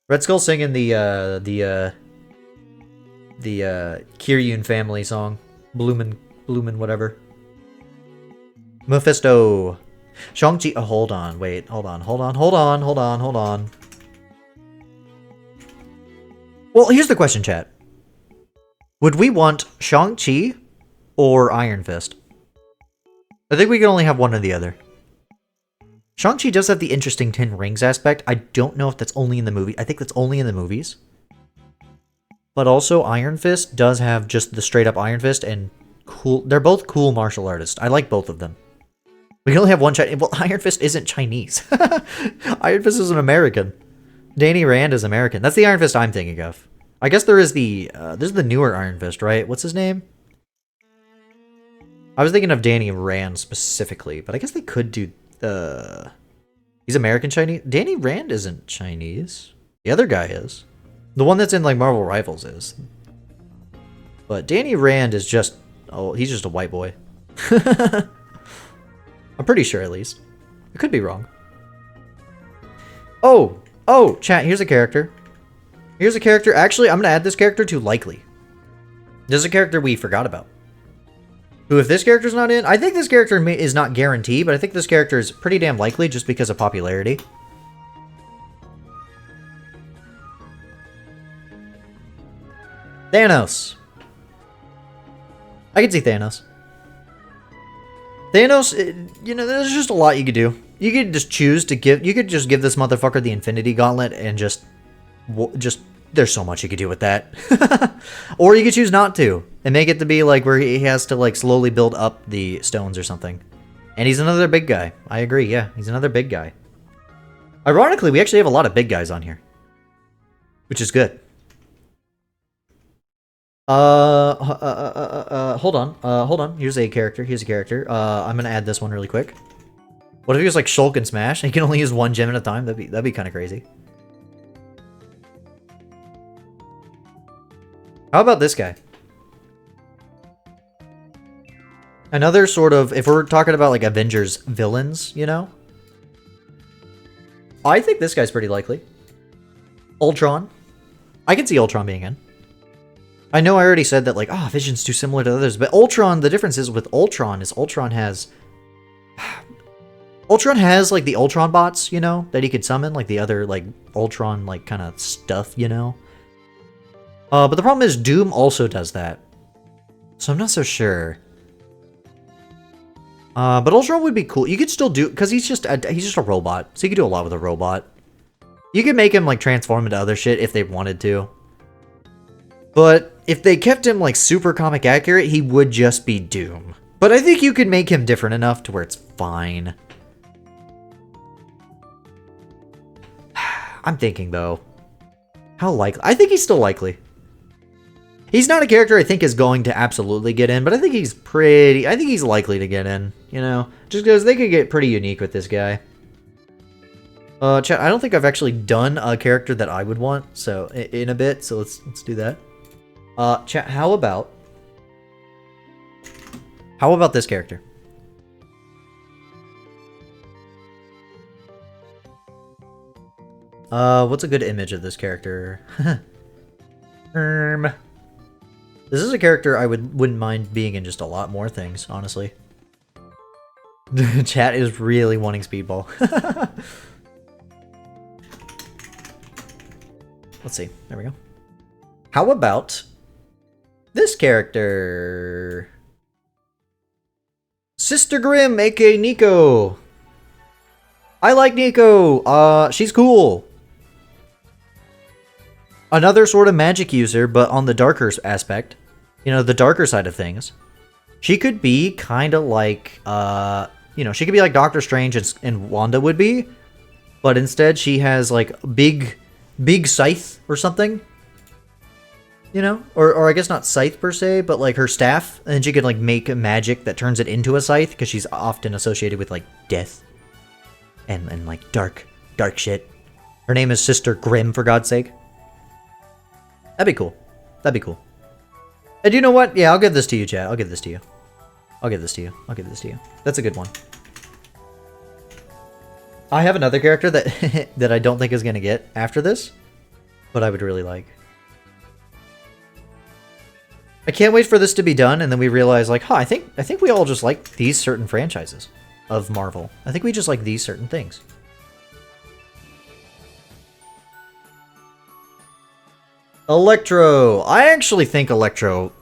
S1: Red Skull singing the Kiryun family song. Bloomin' whatever. Mephisto. Shang-Chi. Oh, hold on. Wait. Hold on. Well, here's the question, chat. Would we want Shang-Chi or Iron Fist? I think we can only have one or the other. Shang-Chi does have the interesting 10 rings aspect. I don't know if that's only in the movie. I think that's only in the movies. But also, Iron Fist does have just the straight up Iron Fist and cool. They're both cool martial artists. I like both of them. We can only have one Chinese. Well, Iron Fist isn't Chinese. Iron Fist is an American. Danny Rand is American. That's the Iron Fist I'm thinking of. I guess there is there's the newer Iron Fist, right? What's his name? I was thinking of Danny Rand specifically, but I guess they could do he's American Chinese. Danny Rand isn't Chinese. The other guy is. The one that's in like Marvel Rivals is. But Danny Rand is just he's just a white boy. I'm pretty sure at least. I could be wrong. Oh, chat, here's a character. Here's a character. Actually, I'm going to add this character to likely. This is a character we forgot about. Who, if this character's not in, I think this character is not guaranteed, but I think this character is pretty damn likely just because of popularity. Thanos. I can see Thanos. Thanos, you know, there's just a lot you could do. You could just choose to give, you could just give this motherfucker the Infinity Gauntlet and just, there's so much you could do with that. Or you could choose not to and make it to be like where he has to like slowly build up the stones or something. And he's another big guy. I agree, yeah, he's another big guy. Ironically, we actually have a lot of big guys on here, which is good. Hold on. Here's a character. I'm gonna add this one really quick. What if he was like Shulk and Smash and he can only use one gem at a time? That'd be kind of crazy. How about this guy? Another sort of, if we're talking about like Avengers villains, you know? I think this guy's pretty likely. Ultron. I can see Ultron being in. I know I already said that, like, oh, Vision's too similar to others, but Ultron, the difference is with Ultron is Ultron has... Ultron has, like, the Ultron bots, you know, that he could summon, like the other, like, Ultron, like, kind of stuff, you know? But the problem is Doom also does that. So I'm not so sure. But Ultron would be cool. You could still do... Because he's just a robot, so you could do a lot with a robot. You could make him, like, transform into other shit if they wanted to. But if they kept him, like, super comic accurate, he would just be Doom. But I think you could make him different enough to where it's fine. I'm thinking, though. How likely? I think he's still likely. He's not a character I think is going to absolutely get in, but I think he's pretty... I think he's likely to get in, you know? Just because they could get pretty unique with this guy. Chat, I don't think I've actually done a character that I would want, so in a bit, so let's do that. Chat, how about this character? What's a good image of this character? This is a character I wouldn't mind being in just a lot more things, honestly. Chat is really wanting Speedball. Let's see. There we go. How about this character? Sister Grimm, aka Nico. I like Nico. She's cool. Another sort of magic user, but on the darker aspect. You know, the darker side of things. She could be kind of like, you know, she could be like Doctor Strange and Wanda would be. But instead she has like big scythe or something. You know? Or I guess not scythe per se, but like her staff. And she could like make a magic that turns it into a scythe. Because she's often associated with like death. And like dark shit. Her name is Sister Grimm, for God's sake. That'd be cool. That'd be cool. And you know what? Yeah, I'll give this to you, chat. I'll give this to you. I'll give this to you. I'll give this to you. That's a good one. I have another character that that I don't think is gonna get after this, but I would really like. I can't wait for this to be done, and then we realize, like, huh, I think we all just like these certain franchises of Marvel. I think we just like these certain things. Electro! I actually think Electro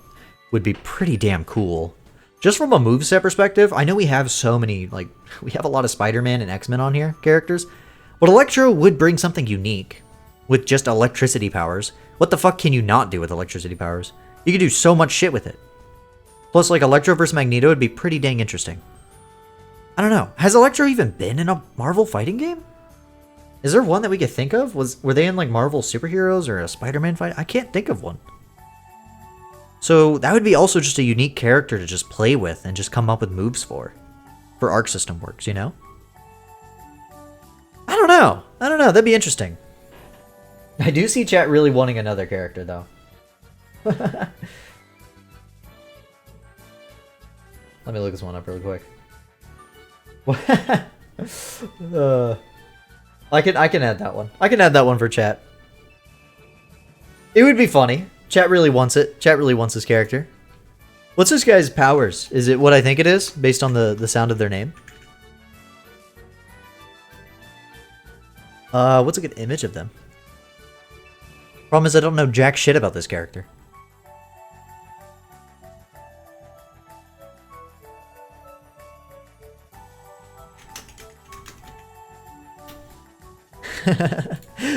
S1: would be pretty damn cool. Just from a moveset perspective, I know we have so many, like, we have a lot of Spider-Man and X-Men on here, characters, but Electro would bring something unique with just electricity powers. What the fuck can you not do with electricity powers? You could do so much shit with it. Plus, like, Electro vs. Magneto would be pretty dang interesting. I don't know. Has Electro even been in a Marvel fighting game? Is there one that we could think of? Were they in like Marvel superheroes or a Spider-Man fight? I can't think of one. So that would be also just a unique character to just play with and just come up with moves for Arc System Works, you know? I don't know. That'd be interesting. I do see chat really wanting another character though. Let me look this one up really quick. I can add that one. I can add that one for chat. It would be funny. Chat really wants it. Chat really wants this character. What's this guy's powers? Is it what I think it is, based on the sound of their name? What's a good image of them? Problem is I don't know jack shit about this character.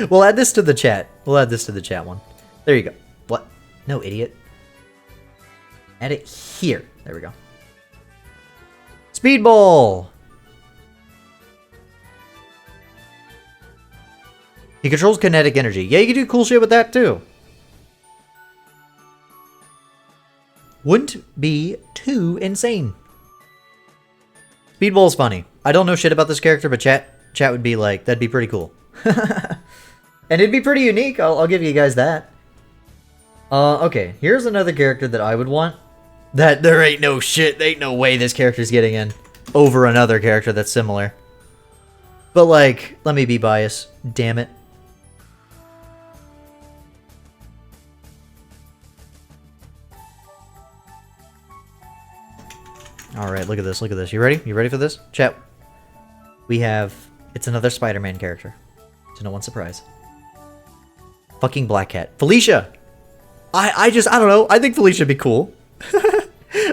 S1: We'll add this to the chat. We'll add this to the chat one. There you go. What? No, idiot. Add it here. There we go. Speedball! He controls kinetic energy. Yeah, you can do cool shit with that too. Wouldn't be too insane. Speedball's funny. I don't know shit about this character, but chat would be like, that'd be pretty cool. And it'd be pretty unique, I'll give you guys that. Okay, here's another character that I would want. That there ain't no way this character's getting in over another character that's similar. But like, let me be biased. Damn it. Alright, look at this, look at this. You ready? You ready for this? Chat. We have... It's another Spider-Man character. To no one's surprise. Fucking Black Cat. Felicia! I don't know. I think Felicia would be cool.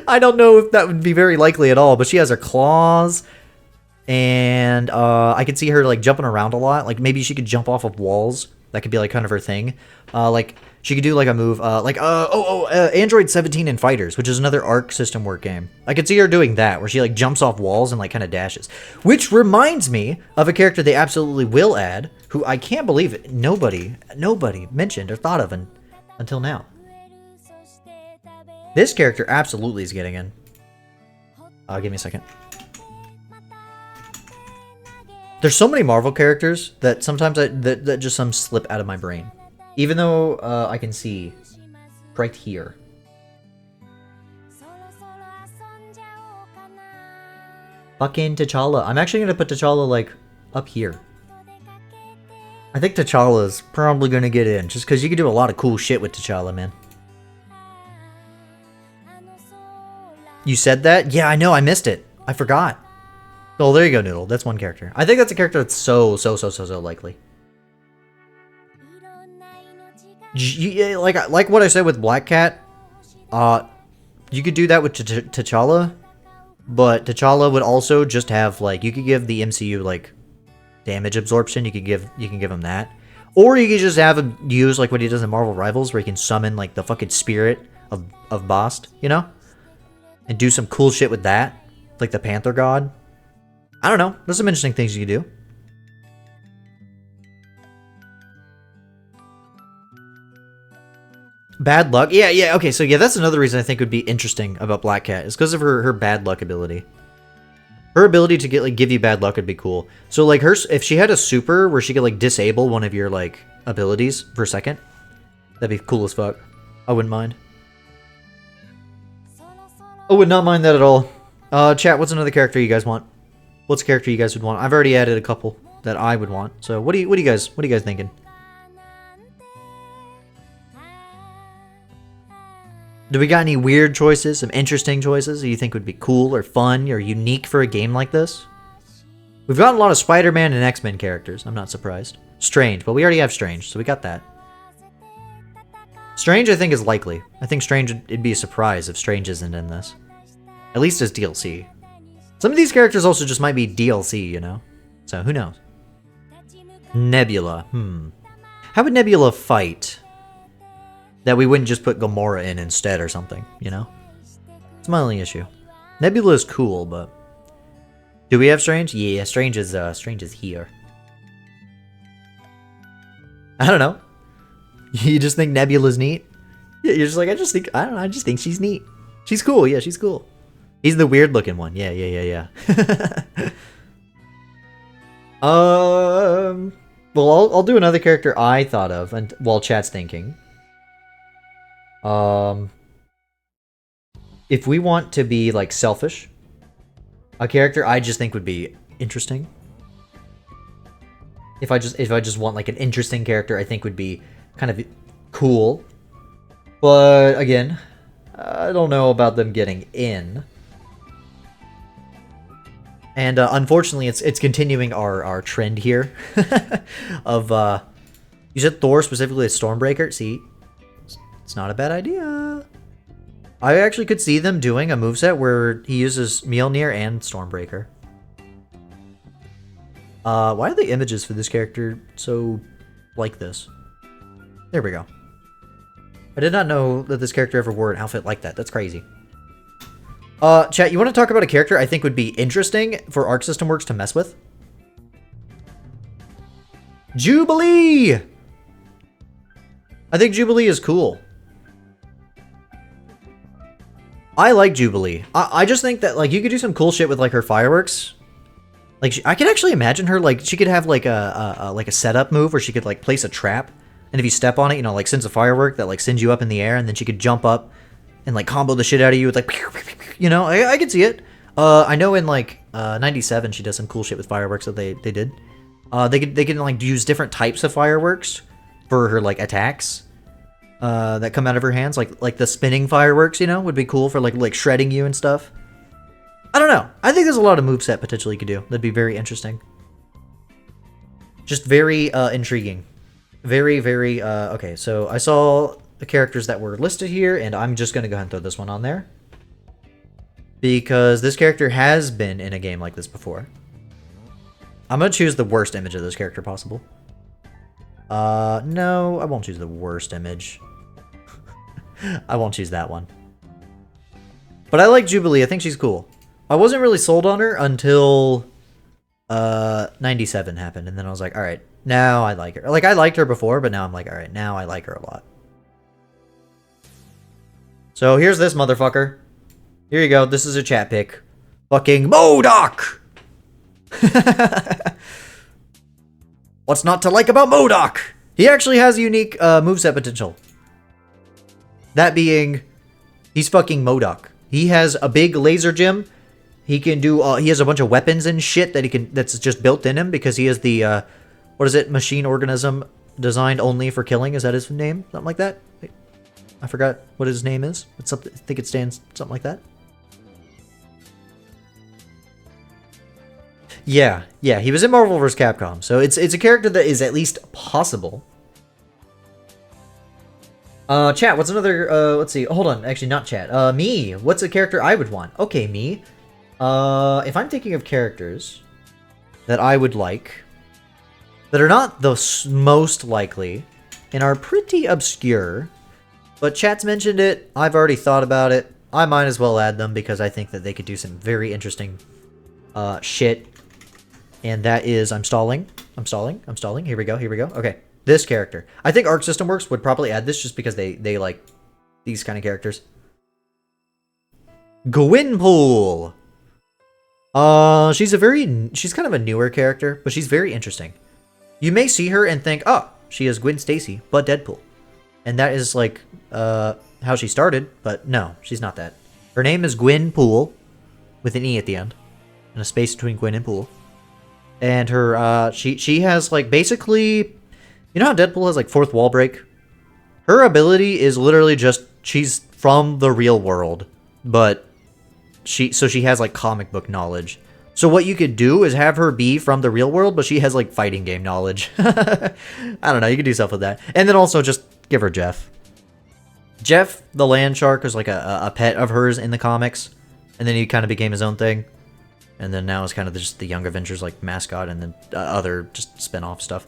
S1: I don't know if that would be very likely at all, but she has her claws. And I could see her like jumping around a lot. Like maybe she could jump off of walls. That could be like kind of her thing. Like she could do like a move Android 17 in Fighters, which is another Arc System Work game. I could see her doing that, where she like jumps off walls and like kind of dashes. Which reminds me of a character they absolutely will add, who I can't believe it. Nobody mentioned or thought of until now. This character absolutely is getting in. Give me a second. There's so many Marvel characters that sometimes that just some slip out of my brain. Even though I can see right here. Fucking T'Challa. I'm actually going to put T'Challa like up here. I think T'Challa's probably going to get in. Just because you can do a lot of cool shit with T'Challa, man. You said that? Yeah, I know. I missed it. I forgot. Oh, there you go, Noodle. That's one character. I think that's a character that's so likely. Like what I said with Black Cat, you could do that with T'Challa, but T'Challa would also just have like you could give the MCU like damage absorption. You can give him that, or you could just have him use like what he does in Marvel Rivals, where he can summon like the fucking spirit of Bast, you know, and do some cool shit with that, like the Panther God. I don't know. There's some interesting things you can do. Bad luck? Yeah, okay, so yeah, that's another reason I think would be interesting about Black Cat, is because of her bad luck ability. Her ability to get like give you bad luck would be cool. So like if she had a super where she could like disable one of your like abilities for a second, that'd be cool as fuck. I wouldn't mind. I would not mind that at all. Chat, what's another character you guys want? What's a character you guys would want? I've already added a couple that I would want. So what do you guys thinking? Do we got any weird choices, some interesting choices that you think would be cool or fun or unique for a game like this? We've gotten a lot of Spider-Man and X-Men characters. I'm not surprised. Strange, but we already have Strange, so we got that. Strange, I think, is likely. I think Strange, it'd be a surprise if Strange isn't in this. At least as DLC. Some of these characters also just might be DLC, you know? So, who knows? Nebula. How would Nebula fight? That we wouldn't just put Gamora in instead or something, you know? It's my only issue. Nebula is cool, but... Do we have Strange? Yeah, Strange is here. I don't know. You just think Nebula's neat? Yeah, you're just like, I just think she's neat. She's cool, yeah, she's cool. He's the weird looking one. Yeah. Well, I'll do another character I thought of and while chat's thinking. If we want to be like selfish, a character I just think would be interesting. If I just want like an interesting character, I think would be kind of cool. But again, I don't know about them getting in. And unfortunately, it's continuing our trend here of you said Thor specifically as Stormbreaker. See, it's not a bad idea. I actually could see them doing a moveset where he uses Mjolnir and Stormbreaker. Why are the images for this character so like this? There we go. I did not know that this character ever wore an outfit like that. That's crazy. Chat, you want to talk about a character I think would be interesting for Arc System Works to mess with? Jubilee! I think Jubilee is cool. I like Jubilee. I just think that like you could do some cool shit with like her fireworks. Like I could actually imagine her like she could have like a setup move where she could like place a trap, and if you step on it, you know, like sends a firework that like sends you up in the air, and then she could jump up and like combo the shit out of you with like, you know, I could see it. I know in like 97 she does some cool shit with fireworks that they did. They can like use different types of fireworks for her like attacks that come out of her hands, like the spinning fireworks, you know, would be cool for like shredding you and stuff. I don't know. I think there's a lot of moveset potential you could do. That'd be very interesting. Just very intriguing. Very, very, okay, so I saw the characters that were listed here, and I'm just going to go ahead and throw this one on there. Because this character has been in a game like this before. I'm going to choose the worst image of this character possible. No, I won't choose the worst image. I won't choose that one. But I like Jubilee. I think she's cool. I wasn't really sold on her until 97 happened, and then I was like, all right, now I like her. Like, I liked her before, but now I'm like, all right, now I like her a lot. So here's this motherfucker. Here you go. This is a chat pick. Fucking MODOK! What's not to like about MODOK? He actually has unique moveset potential. That being, he's fucking MODOK. He has a big laser gem. He can do, he has a bunch of weapons and shit that that's just built in him because he is the, what is it? Machine organism designed only for killing. Is that his name? Something like that? Wait, I forgot what his name is. It's something, I think it stands something like that. Yeah, he was in Marvel vs. Capcom, so it's a character that is at least possible. Chat, what's another, let's see, hold on, actually not chat, me, what's a character I would want? Okay, me, if I'm thinking of characters that I would like, that are not the most likely, and are pretty obscure, but chat's mentioned it, I've already thought about it, I might as well add them because I think that they could do some very interesting, shit. And that is, I'm stalling. Here we go. Okay, this character. I think Arc System Works would probably add this just because they like these kind of characters. Gwynpool. She's kind of a newer character, but she's very interesting. You may see her and think, oh, she is Gwen Stacy, but Deadpool. And that is like, how she started, but no, she's not that. Her name is Gwynpool, with an E at the end, and a space between Gwen and Pool. And her, she has, like, basically, you know how Deadpool has, like, fourth wall break? Her ability is literally just, she's from the real world, but she has, like, comic book knowledge. So what you could do is have her be from the real world, but she has, like, fighting game knowledge. I don't know, you could do stuff with that. And then also just give her Jeff. Jeff, the land shark, is, like, a pet of hers in the comics, and then he kind of became his own thing. And then now it's kind of just the Young Avengers, like, mascot, and then other just spin-off stuff.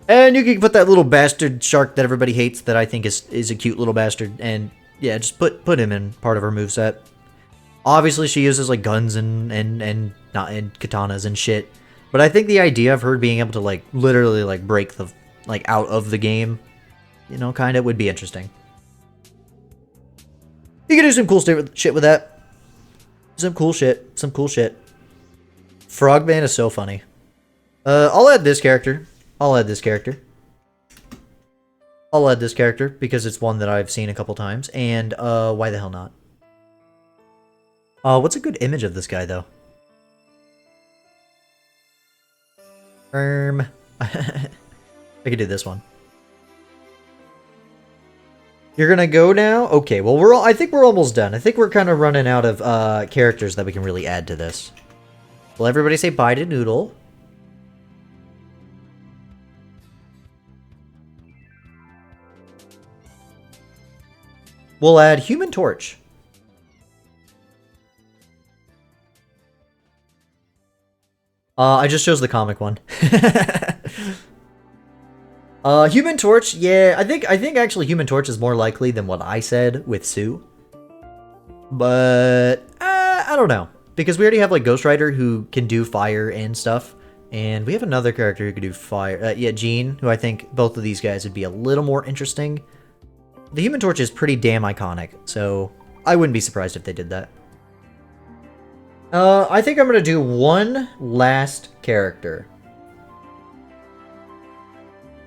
S1: And you can put that little bastard shark that everybody hates that I think is a cute little bastard. And, yeah, just put him in part of her moveset. Obviously, she uses, like, guns and katanas and shit. But I think the idea of her being able to, like, literally, like, break the, like, out of the game, you know, kind of would be interesting. You can do some cool shit with that. Some cool shit. Frogman is so funny. I'll add this character because it's one that I've seen a couple times, and why the hell not? What's a good image of this guy though? I could do this one. You're gonna go now? Okay, well I think we're almost done. I think we're kind of running out of characters that we can really add to this. Will everybody say bye to Noodle? We'll add Human Torch. I just chose the comic one. Human Torch, yeah, I think actually Human Torch is more likely than what I said with Sue. But I don't know. Because we already have, like, Ghost Rider, who can do fire and stuff. And we have another character who can do fire. Yeah, Jean, who I think both of these guys would be a little more interesting. The Human Torch is pretty damn iconic, so I wouldn't be surprised if they did that. I think I'm going to do one last character.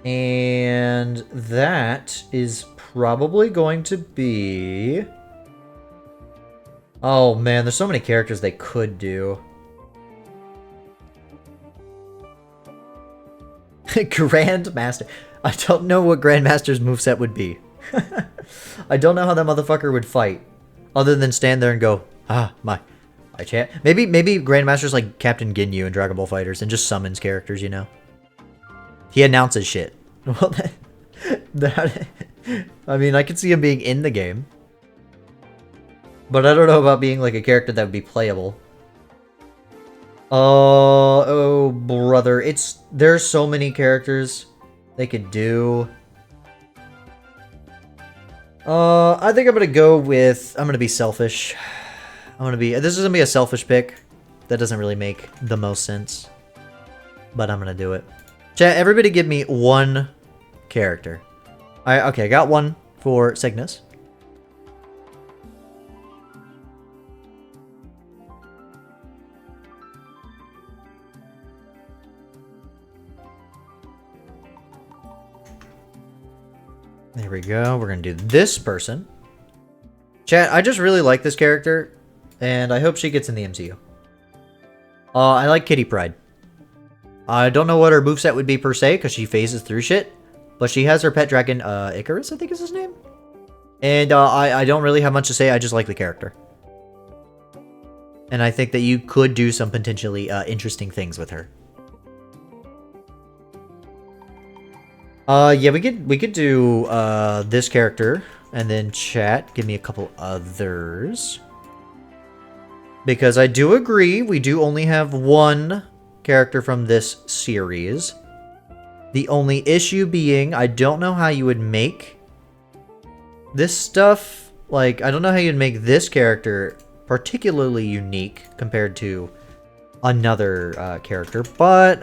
S1: And that is probably going to be... Oh man, there's so many characters they could do. Grandmaster. I don't know what Grandmaster's moveset would be. I don't know how that motherfucker would fight. Other than stand there and go, ah, my I chat. Maybe Grandmaster's like Captain Ginyu in Dragon Ball Fighters and just summons characters, you know? He announces shit. Well, I mean, I could see him being in the game. But I don't know about being like a character that would be playable. Oh, brother. There's so many characters they could do. I think I'm gonna be selfish. This is gonna be a selfish pick. That doesn't really make the most sense. But I'm gonna do it. Chat, everybody give me one character. Okay, I got one for Cygnus. There we go. We're going to do this person. Chat, I just really like this character, and I hope she gets in the MCU. I like Kitty Pryde. I don't know what her moveset would be per se, because she phases through shit, but she has her pet dragon, Icarus, I think is his name? And I don't really have much to say, I just like the character. And I think that you could do some potentially interesting things with her. Yeah, we could do this character, and then chat, give me a couple others. Because I do agree, we do only have one character from this series. The only issue being, I don't know how you would make this stuff. Like, I don't know how you'd make this character particularly unique compared to another character, but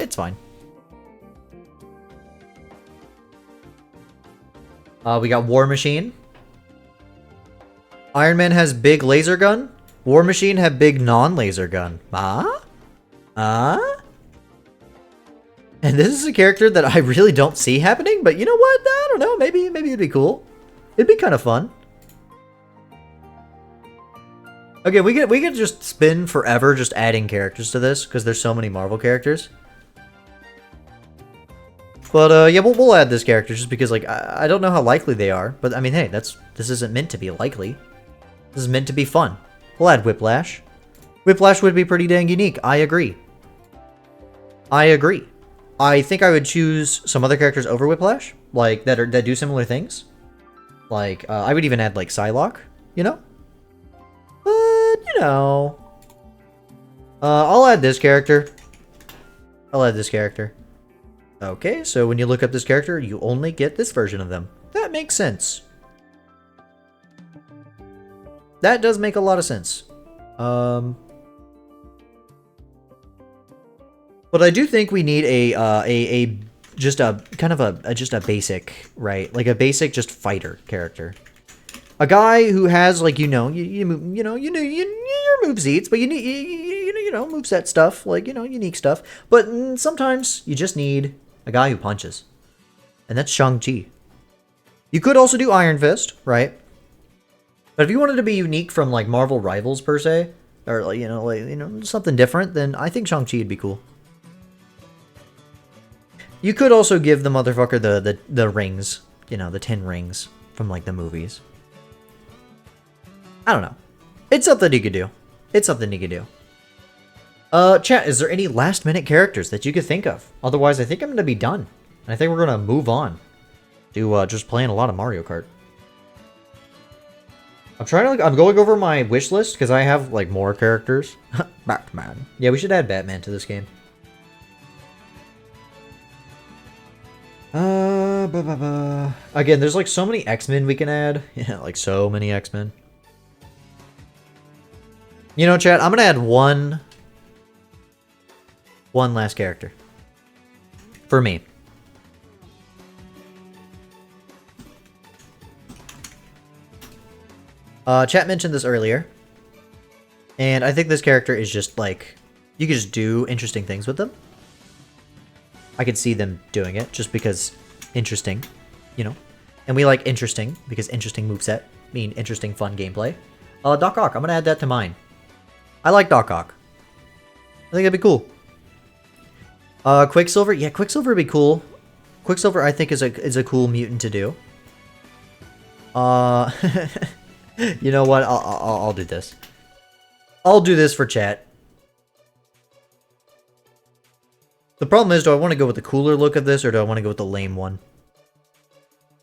S1: it's fine. We got War Machine. Iron Man has big laser gun. War Machine have big non-laser gun. And this is a character that I really don't see happening, but you know what? I don't know. Maybe it'd be cool. It'd be kind of fun. Okay, we could just spin forever just adding characters to this because there's so many Marvel characters. But yeah, we'll add this character just because like I don't know how likely they are, but I mean, hey, this isn't meant to be likely. This is meant to be fun. We'll add Whiplash. Whiplash would be pretty dang unique. I agree. I think I would choose some other characters over Whiplash, like that do similar things. Like I would even add like Psylocke, you know. But you know, I'll add this character. Okay, so when you look up this character, you only get this version of them. That makes sense. That does make a lot of sense. But I do think we need just a basic, right? Like a basic just fighter character. A guy who has like your moveseats, but you know moveset stuff, like unique stuff. But sometimes you just need a guy who punches, and that's Shang-Chi. You could also do Iron Fist, right? But if you wanted to be unique from like Marvel rivals per se, or like something different, then I think Shang-Chi would be cool. You could also give the motherfucker the rings, the 10 rings from like the movies. I don't know. It's something you could do. Chat, is there any last minute characters that you could think of? Otherwise, I think I'm going to be done. And I think we're going to move on to just playing a lot of Mario Kart. I'm going over my wish list because I have like more characters. Batman. Yeah, we should add Batman to this game. Again, there's like so many X-Men we can add. Yeah, like so many X-Men. You know, chat, I'm going to add one last character. For me. Chat mentioned this earlier. And I think this character is just like, you can just do interesting things with them. I could see them doing it just because interesting, And we like interesting because interesting moveset mean interesting fun gameplay. Doc Ock, I'm going to add that to mine. I like Doc Ock. I think that'd be cool. Quicksilver, yeah, Quicksilver would be cool. Quicksilver, I think, is a cool mutant to do. You know what? I'll do this. I'll do this for chat. The problem is, do I want to go with the cooler look of this, or do I want to go with the lame one?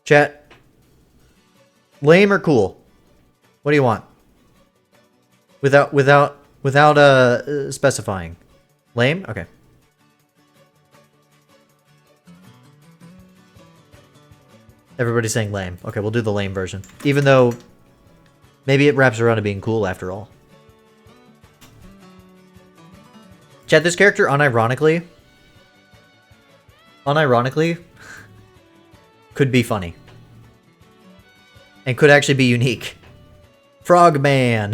S1: Chat. Lame or cool? What do you want? Without specifying. Lame? Okay. Everybody's saying lame. Okay, we'll do the lame version. Even though maybe it wraps around to being cool after all. Chat, this character unironically could be funny. And could actually be unique. Frogman.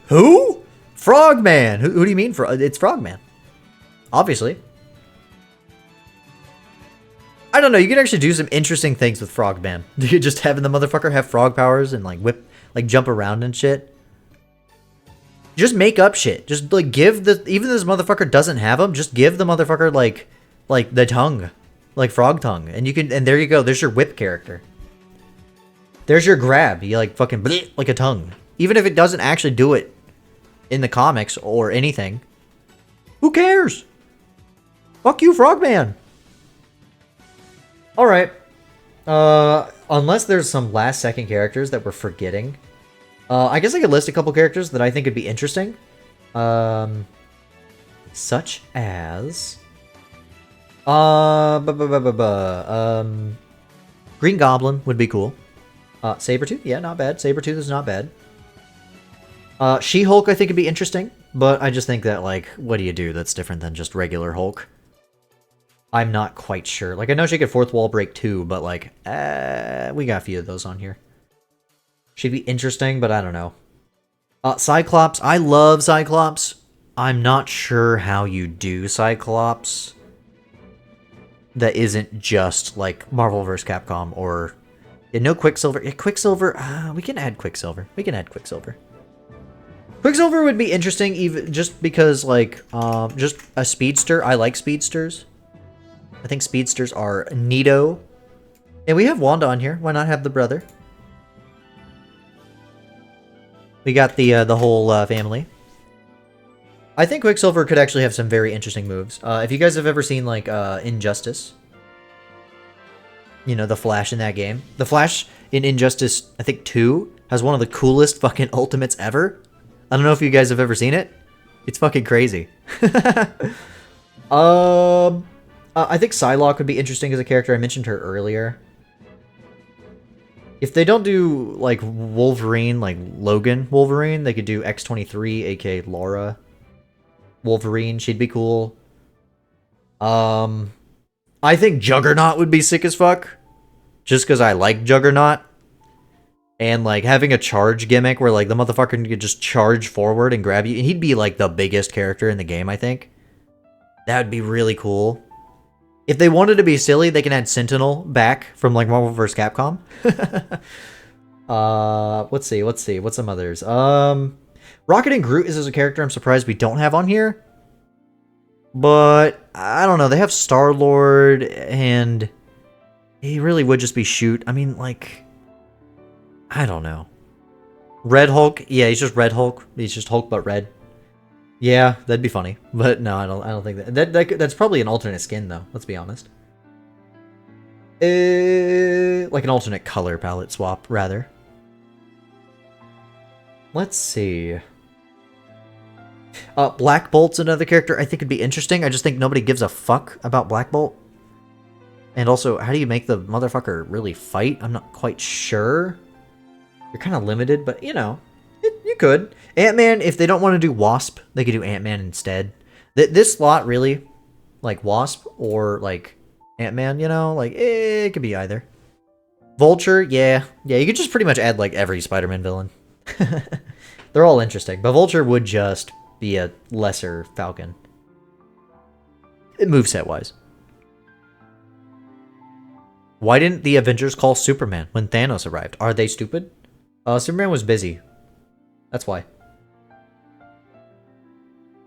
S1: Who? Frogman. Who do you mean? It's Frogman. Obviously. I don't know. You can actually do some interesting things with Frogman. You just having the motherfucker have frog powers and like whip, like jump around and shit. Just make up shit. Just like give the, even if this motherfucker doesn't have them, just give the motherfucker like the tongue, like frog tongue, and you can, and there you go. There's your whip character. There's your grab. You like fucking bleh, like a tongue. Even if it doesn't actually do it in the comics or anything, who cares? Fuck you, Frogman. All right. Unless there's some last second characters that we're forgetting. I guess I could list a couple characters that I think would be interesting. Such as... Green Goblin would be cool. Sabretooth? Yeah, not bad. Sabretooth is not bad. She-Hulk I think would be interesting. But I just think that, like, what do you do that's different than just regular Hulk? I'm not quite sure. Like, I know she could fourth wall break too, but, like, we got a few of those on here. She'd be interesting, but I don't know. Cyclops. I love Cyclops. I'm not sure how you do Cyclops that isn't just, like, Marvel vs. Capcom or... Yeah, no Quicksilver. Yeah, Quicksilver. We can add Quicksilver. We can add Quicksilver. Quicksilver would be interesting, even just because, like, just a speedster. I like speedsters. I think speedsters are neato. And we have Wanda on here. Why not have the brother? We got the whole family. I think Quicksilver could actually have some very interesting moves. If you guys have ever seen, like, Injustice, you know, the Flash in that game. The Flash in Injustice, I think 2, has one of the coolest fucking ultimates ever. I don't know if you guys have ever seen it. It's fucking crazy. I think Psylocke would be interesting as a character. I mentioned her earlier. If they don't do, like, Wolverine, like Logan Wolverine, they could do X-23, aka Laura Wolverine. She'd be cool. I think Juggernaut would be sick as fuck. Just because I like Juggernaut. And, like, having a charge gimmick where, like, the motherfucker could just charge forward and grab you. And he'd be, like, the biggest character in the game, I think. That would be really cool. If they wanted to be silly, they can add Sentinel back from, like, Marvel vs. Capcom. Let's see. What's some others? Rocket and Groot is a character I'm surprised we don't have on here. But, I don't know. They have Star-Lord, and he really would just be Shoot. I mean, like, I don't know. Red Hulk? Yeah, he's just Red Hulk. He's just Hulk, but red. Yeah, that'd be funny. But no, I don't think that's probably an alternate skin, though. Let's be honest. Like an alternate color palette swap, rather. Let's see. Black Bolt's another character I think would be interesting. I just think nobody gives a fuck about Black Bolt. And also, how do you make the motherfucker really fight? I'm not quite sure. You're kind of limited, but, you know, you could. Ant-Man, if they don't want to do Wasp, they could do Ant-Man instead. This slot, really, like Wasp or, like, Ant-Man, you know? Like, it could be either. Vulture, yeah. Yeah, you could just pretty much add, like, every Spider-Man villain. They're all interesting. But Vulture would just be a lesser Falcon. Moveset-wise. Why didn't the Avengers call Superman when Thanos arrived? Are they stupid? Superman was busy. That's why.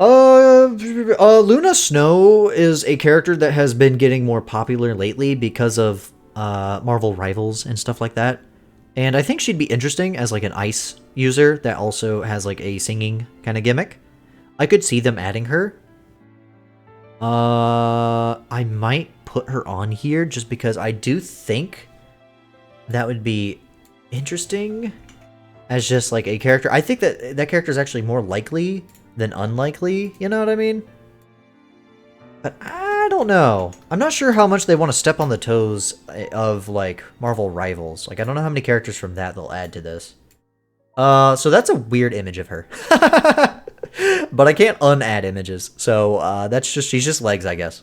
S1: Luna Snow is a character that has been getting more popular lately because of Marvel Rivals and stuff like that. And I think she'd be interesting as like an ice user that also has like a singing kind of gimmick. I could see them adding her. I might put her on here just because I do think that would be interesting as just like a character. I think that that character is actually more likely than unlikely, you know what I mean? But I don't know. I'm not sure how much they want to step on the toes of like Marvel Rivals. Like I don't know how many characters from that they'll add to this. So that's a weird image of her. But I can't unadd images. So that's just she's just legs, I guess.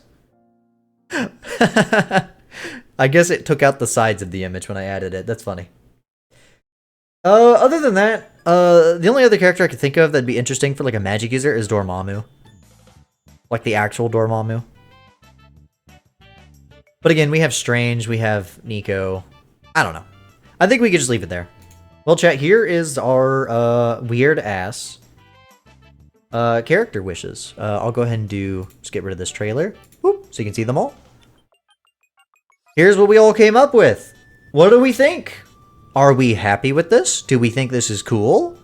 S1: I guess it took out the sides of the image when I added it. That's funny. Other than that, the only other character I could think of that'd be interesting for like a magic user is Dormammu. Like the actual Dormammu. But again, we have Strange, we have Nico. I don't know. I think we could just leave it there. Well, chat, here is our weird ass character wishes. I'll go ahead and just get rid of this trailer. Whoop, so you can see them all. Here's what we all came up with. What do we think? Are we happy with this? Do we think this is cool?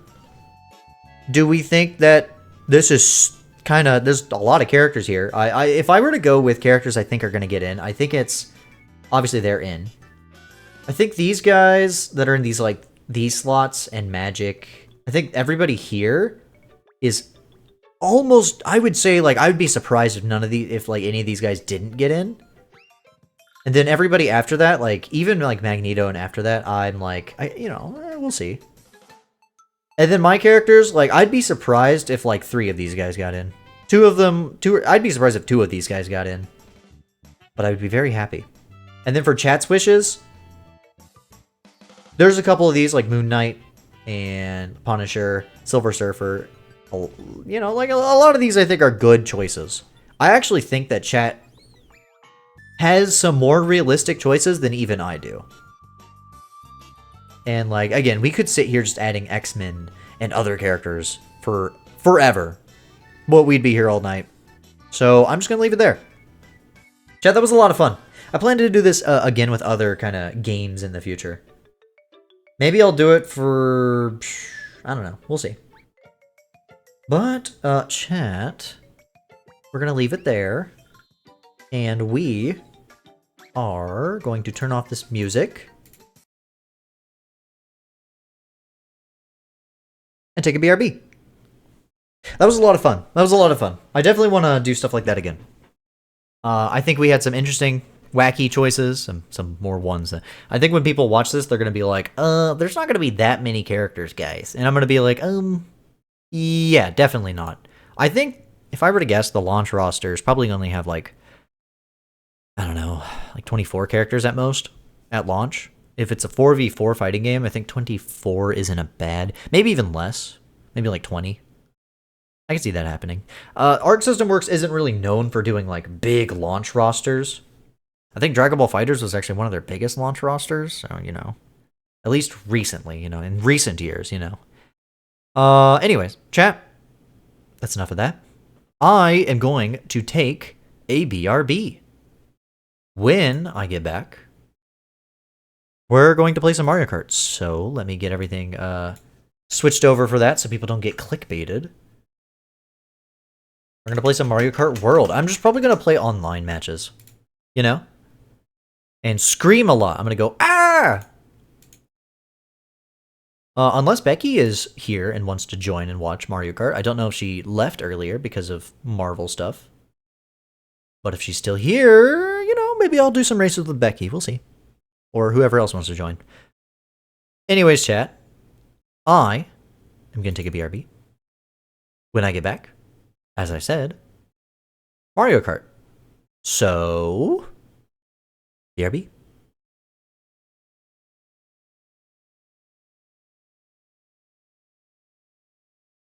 S1: Do we think that this is kind of... There's a lot of characters here. If I were to go with characters I think are going to get in, I think it's... Obviously, they're in. I think these guys that are in these, like, these slots and Magic... I think everybody here is almost... I would say, like, I would be surprised if if, like, any of these guys didn't get in. And then everybody after that, like, even, like, Magneto and after that, I'm like, we'll see. And then my characters, like, I'd be surprised if, like, 3 of these guys got in. I'd be surprised if 2 of these guys got in. But I would be very happy. And then for chat's wishes, there's a couple of these, like Moon Knight and Punisher, Silver Surfer. You know, like, a lot of these I think are good choices. I actually think that chat has some more realistic choices than even I do. And, like, again, we could sit here just adding X-Men and other characters for forever. But we'd be here all night. So I'm just going to leave it there. Chat, that was a lot of fun. I plan to do this again with other kind of games in the future. Maybe I'll do it for... I don't know. We'll see. But, chat, we're going to leave it there. And we are going to turn off this music. And take a BRB. That was a lot of fun. I definitely want to do stuff like that again. I think we had some interesting, wacky choices, and some more ones. I think when people watch this, they're going to be like, there's not going to be that many characters, guys. And I'm going to be like, yeah, definitely not. I think, if I were to guess, the launch rosters probably only have, like, I don't know, like 24 characters at most, at launch. If it's a 4v4 fighting game, I think 24 isn't a bad, maybe even less, maybe like 20. I can see that happening. Arc System Works isn't really known for doing like big launch rosters. I think Dragon Ball FighterZ was actually one of their biggest launch rosters, so, you know, at least recently, you know, in recent years, you know. Anyways, chat, that's enough of that. I am going to take a BRB. When I get back, we're going to play some Mario Kart. So let me get everything switched over for that so people don't get clickbaited. We're going to play some Mario Kart World. I'm just probably going to play online matches, you know? And scream a lot. I'm going to go, ah! Unless Becky is here and wants to join and watch Mario Kart. I don't know if she left earlier because of Marvel stuff. But if she's still here, you know, maybe I'll do some races with Becky. We'll see. Or whoever else wants to join. Anyways, chat, I am going to take a BRB. When I get back, as I said, Mario Kart. So, BRB.